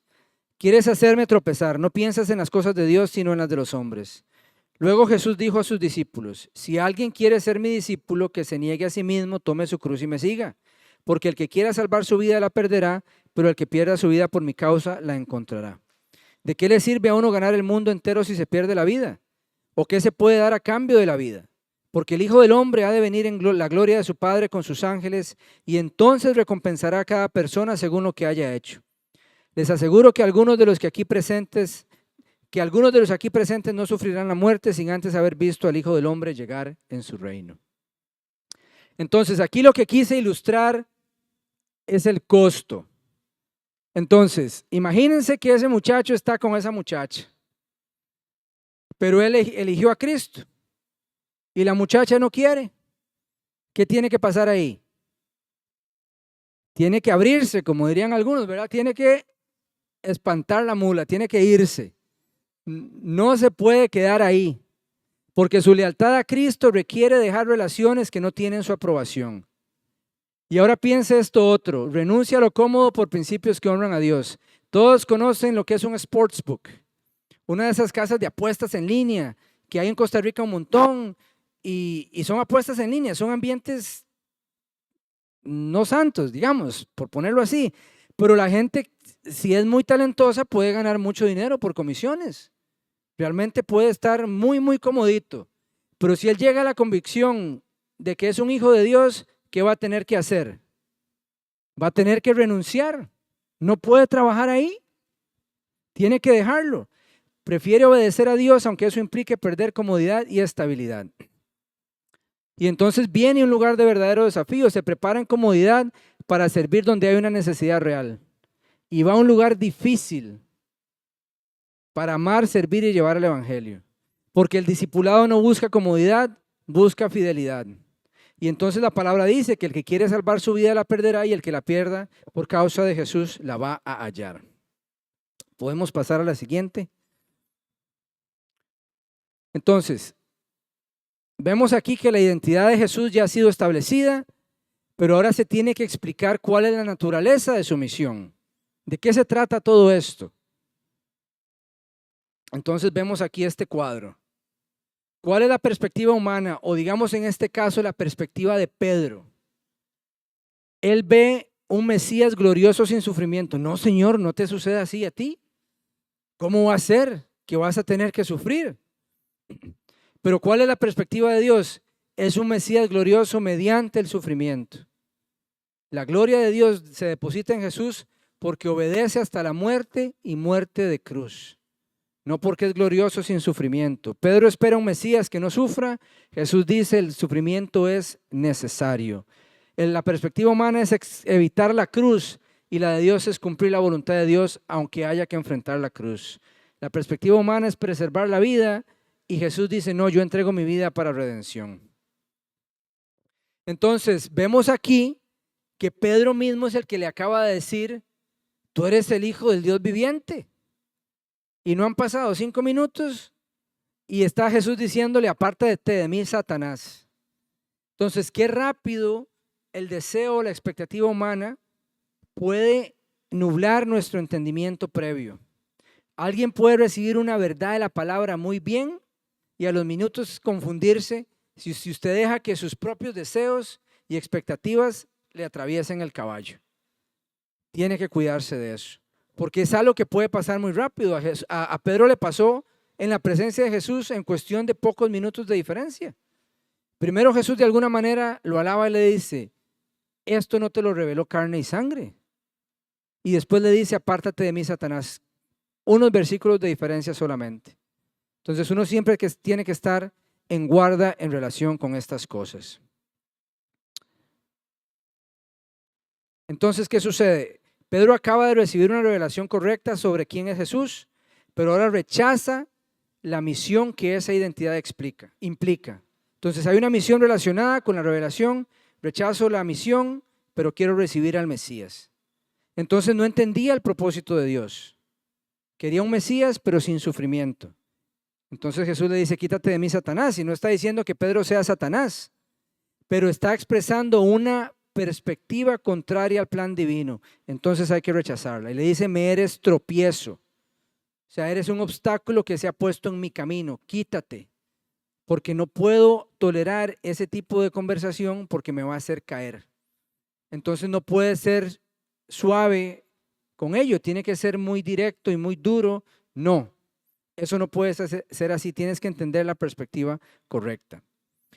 Quieres hacerme tropezar, no piensas en las cosas de Dios, sino en las de los hombres. Luego Jesús dijo a sus discípulos: si alguien quiere ser mi discípulo, que se niegue a sí mismo, tome su cruz y me siga. Porque el que quiera salvar su vida la perderá, pero el que pierda su vida por mi causa la encontrará. ¿De qué le sirve a uno ganar el mundo entero si se pierde la vida? ¿O qué se puede dar a cambio de la vida? Porque el Hijo del Hombre ha de venir en la gloria de su Padre con sus ángeles y entonces recompensará a cada persona según lo que haya hecho. Les aseguro que algunos de los aquí presentes no sufrirán la muerte sin antes haber visto al Hijo del Hombre llegar en su reino. Entonces, aquí lo que quise ilustrar es el costo. Entonces, imagínense que ese muchacho está con esa muchacha, pero él eligió a Cristo y la muchacha no quiere. ¿Qué tiene que pasar ahí? Tiene que abrirse, como dirían algunos, ¿verdad? Tiene que espantar la mula, tiene que irse. No se puede quedar ahí, porque su lealtad a Cristo requiere dejar relaciones que no tienen su aprobación. Y ahora piense esto otro, renuncia a lo cómodo por principios que honran a Dios. Todos conocen lo que es un sportsbook, una de esas casas de apuestas en línea que hay en Costa Rica un montón, y son apuestas en línea, son ambientes no santos, digamos, por ponerlo así, pero la gente, si es muy talentosa, puede ganar mucho dinero por comisiones. Realmente puede estar muy, muy comodito. Pero si él llega a la convicción de que es un hijo de Dios, ¿qué va a tener que hacer? Va a tener que renunciar. No puede trabajar ahí. Tiene que dejarlo. Prefiere obedecer a Dios, aunque eso implique perder comodidad y estabilidad. Y entonces viene un lugar de verdadero desafío. Se prepara en comodidad para servir donde hay una necesidad real. Y va a un lugar difícil para amar, servir y llevar el evangelio. Porque el discipulado no busca comodidad, busca fidelidad. Y entonces la palabra dice que el que quiere salvar su vida la perderá y el que la pierda por causa de Jesús la va a hallar. Podemos pasar a la siguiente. Entonces, vemos aquí que la identidad de Jesús ya ha sido establecida, pero ahora se tiene que explicar cuál es la naturaleza de su misión. ¿De qué se trata todo esto? Entonces vemos aquí este cuadro. ¿Cuál es la perspectiva humana? O digamos en este caso la perspectiva de Pedro. Él ve un Mesías glorioso sin sufrimiento. No, Señor, no te suceda así a ti. ¿Cómo va a ser que vas a tener que sufrir? Pero ¿cuál es la perspectiva de Dios? Es un Mesías glorioso mediante el sufrimiento. La gloria de Dios se deposita en Jesús porque obedece hasta la muerte y muerte de cruz. No porque es glorioso sin sufrimiento. Pedro espera un Mesías que no sufra. Jesús dice el sufrimiento es necesario. La perspectiva humana es evitar la cruz y la de Dios es cumplir la voluntad de Dios aunque haya que enfrentar la cruz. La perspectiva humana es preservar la vida y Jesús dice no, yo entrego mi vida para redención. Entonces vemos aquí que Pedro mismo es el que le acaba de decir tú eres el Hijo del Dios viviente. Y no han pasado 5 minutos y está Jesús diciéndole, apártate de mí, Satanás. Entonces, qué rápido el deseo, la expectativa humana puede nublar nuestro entendimiento previo. Alguien puede recibir una verdad de la palabra muy bien y a los minutos confundirse si usted deja que sus propios deseos y expectativas le atraviesen el caballo. Tiene que cuidarse de eso. Porque es algo que puede pasar muy rápido. A Pedro le pasó en la presencia de Jesús en cuestión de pocos minutos de diferencia. Primero Jesús de alguna manera lo alaba y le dice, esto no te lo reveló carne y sangre. Y después le dice, apártate de mí, Satanás. Unos versículos de diferencia solamente. Entonces uno siempre tiene que estar en guarda en relación con estas cosas. Entonces, ¿qué sucede? Pedro acaba de recibir una revelación correcta sobre quién es Jesús, pero ahora rechaza la misión que esa identidad implica. Entonces hay una misión relacionada con la revelación, rechazo la misión, pero quiero recibir al Mesías. Entonces no entendía el propósito de Dios. Quería un Mesías, pero sin sufrimiento. Entonces Jesús le dice, quítate de mí, Satanás. Y no está diciendo que Pedro sea Satanás, pero está expresando una perspectiva contraria al plan divino. Entonces hay que rechazarla. Y le dice, me eres tropiezo. O sea, eres un obstáculo que se ha puesto en mi camino. Quítate, porque no puedo tolerar ese tipo de conversación porque me va a hacer caer. Entonces no puede ser suave con ello. Tiene que ser muy directo y muy duro. No. Eso no puede ser así, tienes que entender la perspectiva correcta.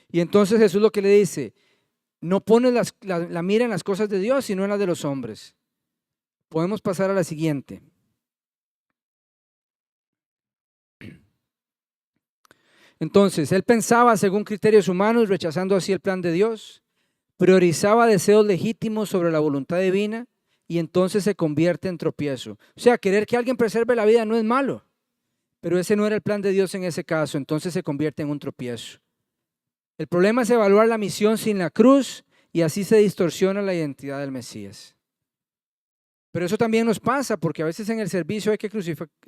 Y entonces Jesús lo que le dice, no pones la mira en las cosas de Dios, sino en las de los hombres. Podemos pasar a la siguiente. Entonces, él pensaba según criterios humanos, rechazando así el plan de Dios, priorizaba deseos legítimos sobre la voluntad divina y entonces se convierte en tropiezo. O sea, querer que alguien preserve la vida no es malo, pero ese no era el plan de Dios en ese caso, entonces se convierte en un tropiezo. El problema es evaluar la misión sin la cruz y así se distorsiona la identidad del Mesías. Pero eso también nos pasa porque a veces en el servicio hay que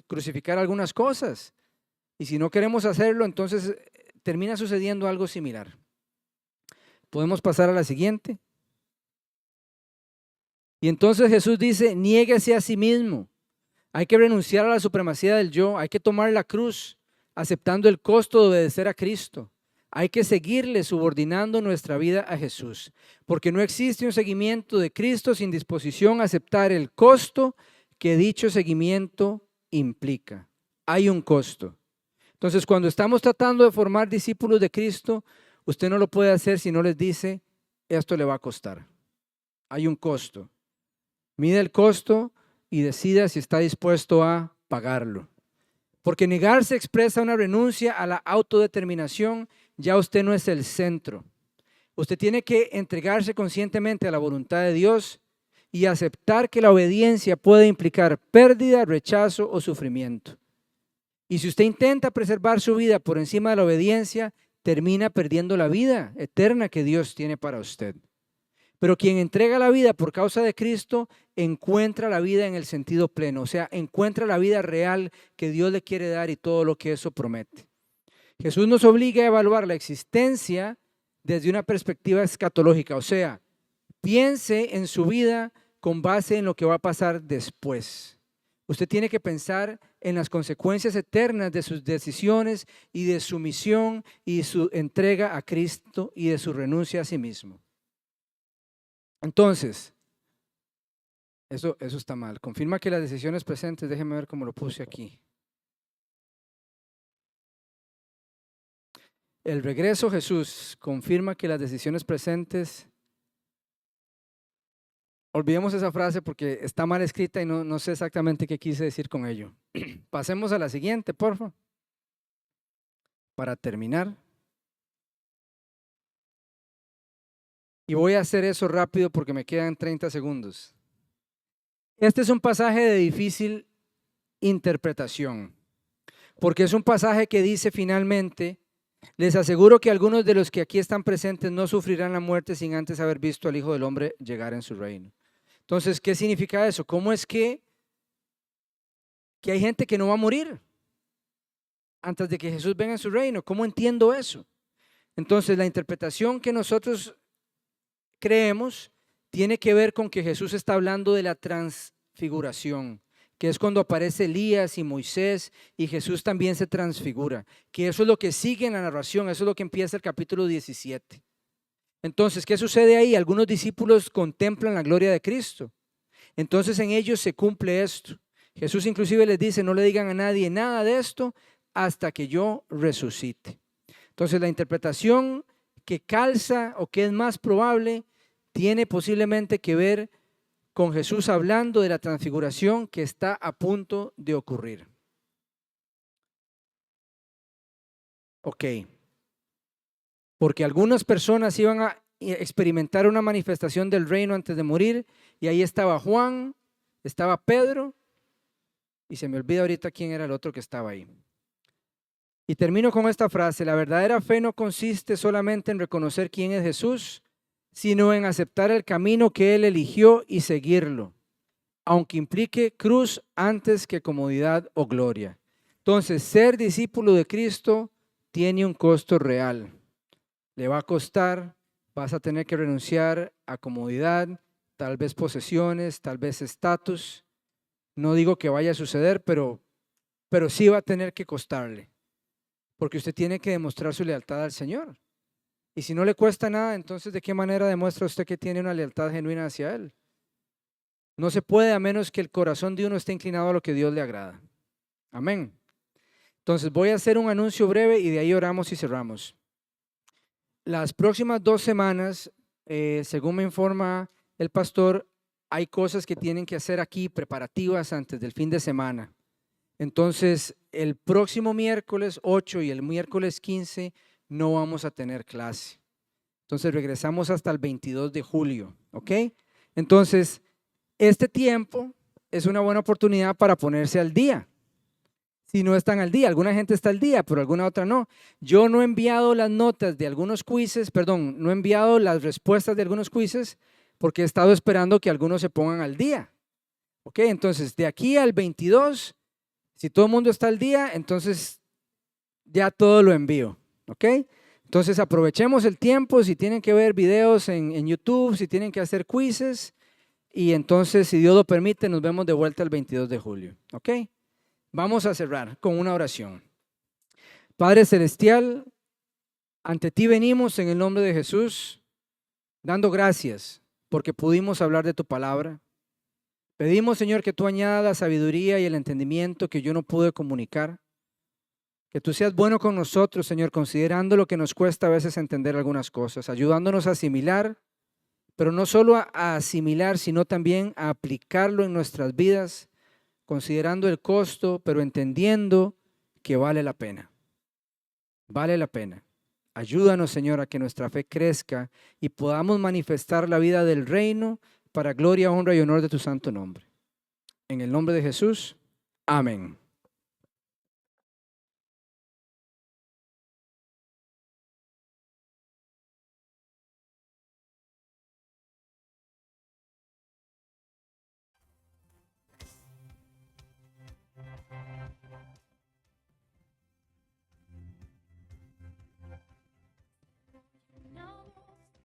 crucificar algunas cosas y si no queremos hacerlo, entonces termina sucediendo algo similar. Podemos pasar a la siguiente. Y entonces Jesús dice, niéguese a sí mismo. Hay que renunciar a la supremacía del yo, hay que tomar la cruz, aceptando el costo de obedecer a Cristo. Hay que seguirle subordinando nuestra vida a Jesús, porque no existe un seguimiento de Cristo sin disposición a aceptar el costo que dicho seguimiento implica. Hay un costo. Entonces, cuando estamos tratando de formar discípulos de Cristo, usted no lo puede hacer si no les dice, esto le va a costar. Hay un costo. Mide el costo y decida si está dispuesto a pagarlo. Porque negarse expresa una renuncia a la autodeterminación. Ya usted no es el centro. Usted tiene que entregarse conscientemente a la voluntad de Dios y aceptar que la obediencia puede implicar pérdida, rechazo o sufrimiento. Y si usted intenta preservar su vida por encima de la obediencia, termina perdiendo la vida eterna que Dios tiene para usted. Pero quien entrega la vida por causa de Cristo, encuentra la vida en el sentido pleno, o sea, encuentra la vida real que Dios le quiere dar y todo lo que eso promete. Jesús nos obliga a evaluar la existencia desde una perspectiva escatológica, o sea, piense en su vida con base en lo que va a pasar después. Usted tiene que pensar en las consecuencias eternas de sus decisiones y de su misión y de su entrega a Cristo y de su renuncia a sí mismo. Entonces, eso está mal. Confirma que las decisiones presentes, déjeme ver cómo lo puse aquí. El regreso Jesús confirma que las decisiones presentes, olvidemos esa frase porque está mal escrita y no sé exactamente qué quise decir con ello. Pasemos a la siguiente, por favor. Para terminar. Y voy a hacer eso rápido porque me quedan 30 segundos. Este es un pasaje de difícil interpretación, porque es un pasaje que dice finalmente, les aseguro que algunos de los que aquí están presentes no sufrirán la muerte sin antes haber visto al Hijo del Hombre llegar en su reino. Entonces, ¿qué significa eso? ¿Cómo es que hay gente que no va a morir antes de que Jesús venga en su reino? ¿Cómo entiendo eso? Entonces, la interpretación que nosotros creemos tiene que ver con que Jesús está hablando de la transfiguración, que es cuando aparece Elías y Moisés y Jesús también se transfigura, que eso es lo que sigue en la narración, eso es lo que empieza el capítulo 17. Entonces, ¿qué sucede ahí? Algunos discípulos contemplan la gloria de Cristo. Entonces en ellos se cumple esto. Jesús inclusive les dice, no le digan a nadie nada de esto hasta que yo resucite. Entonces la interpretación que calza o que es más probable tiene posiblemente que ver con Jesús hablando de la transfiguración que está a punto de ocurrir. Ok. Porque algunas personas iban a experimentar una manifestación del reino antes de morir y ahí estaba Juan, estaba Pedro y se me olvida ahorita quién era el otro que estaba ahí. Y termino con esta frase, la verdadera fe no consiste solamente en reconocer quién es Jesús, sino en aceptar el camino que Él eligió y seguirlo, aunque implique cruz antes que comodidad o gloria. Entonces, ser discípulo de Cristo tiene un costo real. Le va a costar, vas a tener que renunciar a comodidad, tal vez posesiones, tal vez estatus. No digo que vaya a suceder, pero sí va a tener que costarle, porque usted tiene que demostrar su lealtad al Señor. Y si no le cuesta nada, entonces ¿de qué manera demuestra usted que tiene una lealtad genuina hacia Él? No se puede a menos que el corazón de uno esté inclinado a lo que Dios le agrada. Amén. Entonces voy a hacer un anuncio breve y de ahí oramos y cerramos. Las próximas 2 semanas, según me informa el pastor, hay cosas que tienen que hacer aquí preparativas antes del fin de semana. Entonces, el próximo miércoles 8 y el miércoles 15 no vamos a tener clase. Entonces, regresamos hasta el 22 de julio, ¿ok? Entonces, este tiempo es una buena oportunidad para ponerse al día. Si no están al día, alguna gente está al día, pero alguna otra no. Yo no he enviado las notas de algunos quizzes, perdón, no he enviado las respuestas de algunos quizzes porque he estado esperando que algunos se pongan al día. ¿Ok? Entonces, de aquí al 22, si todo el mundo está al día, entonces ya todo lo envío. ¿Ok? Entonces, aprovechemos el tiempo, si tienen que ver videos en YouTube, si tienen que hacer quizzes, y entonces, si Dios lo permite, nos vemos de vuelta el 22 de julio. ¿Ok? Vamos a cerrar con una oración. Padre Celestial, ante ti venimos en el nombre de Jesús, dando gracias porque pudimos hablar de tu palabra. Pedimos, Señor, que tú añadas la sabiduría y el entendimiento que yo no pude comunicar. Que tú seas bueno con nosotros, Señor, considerando lo que nos cuesta a veces entender algunas cosas, ayudándonos a asimilar, pero no solo a asimilar, sino también a aplicarlo en nuestras vidas, considerando el costo, pero entendiendo que vale la pena. Vale la pena. Ayúdanos, Señor, a que nuestra fe crezca y podamos manifestar la vida del reino para gloria, honra y honor de tu santo nombre. En el nombre de Jesús, amén.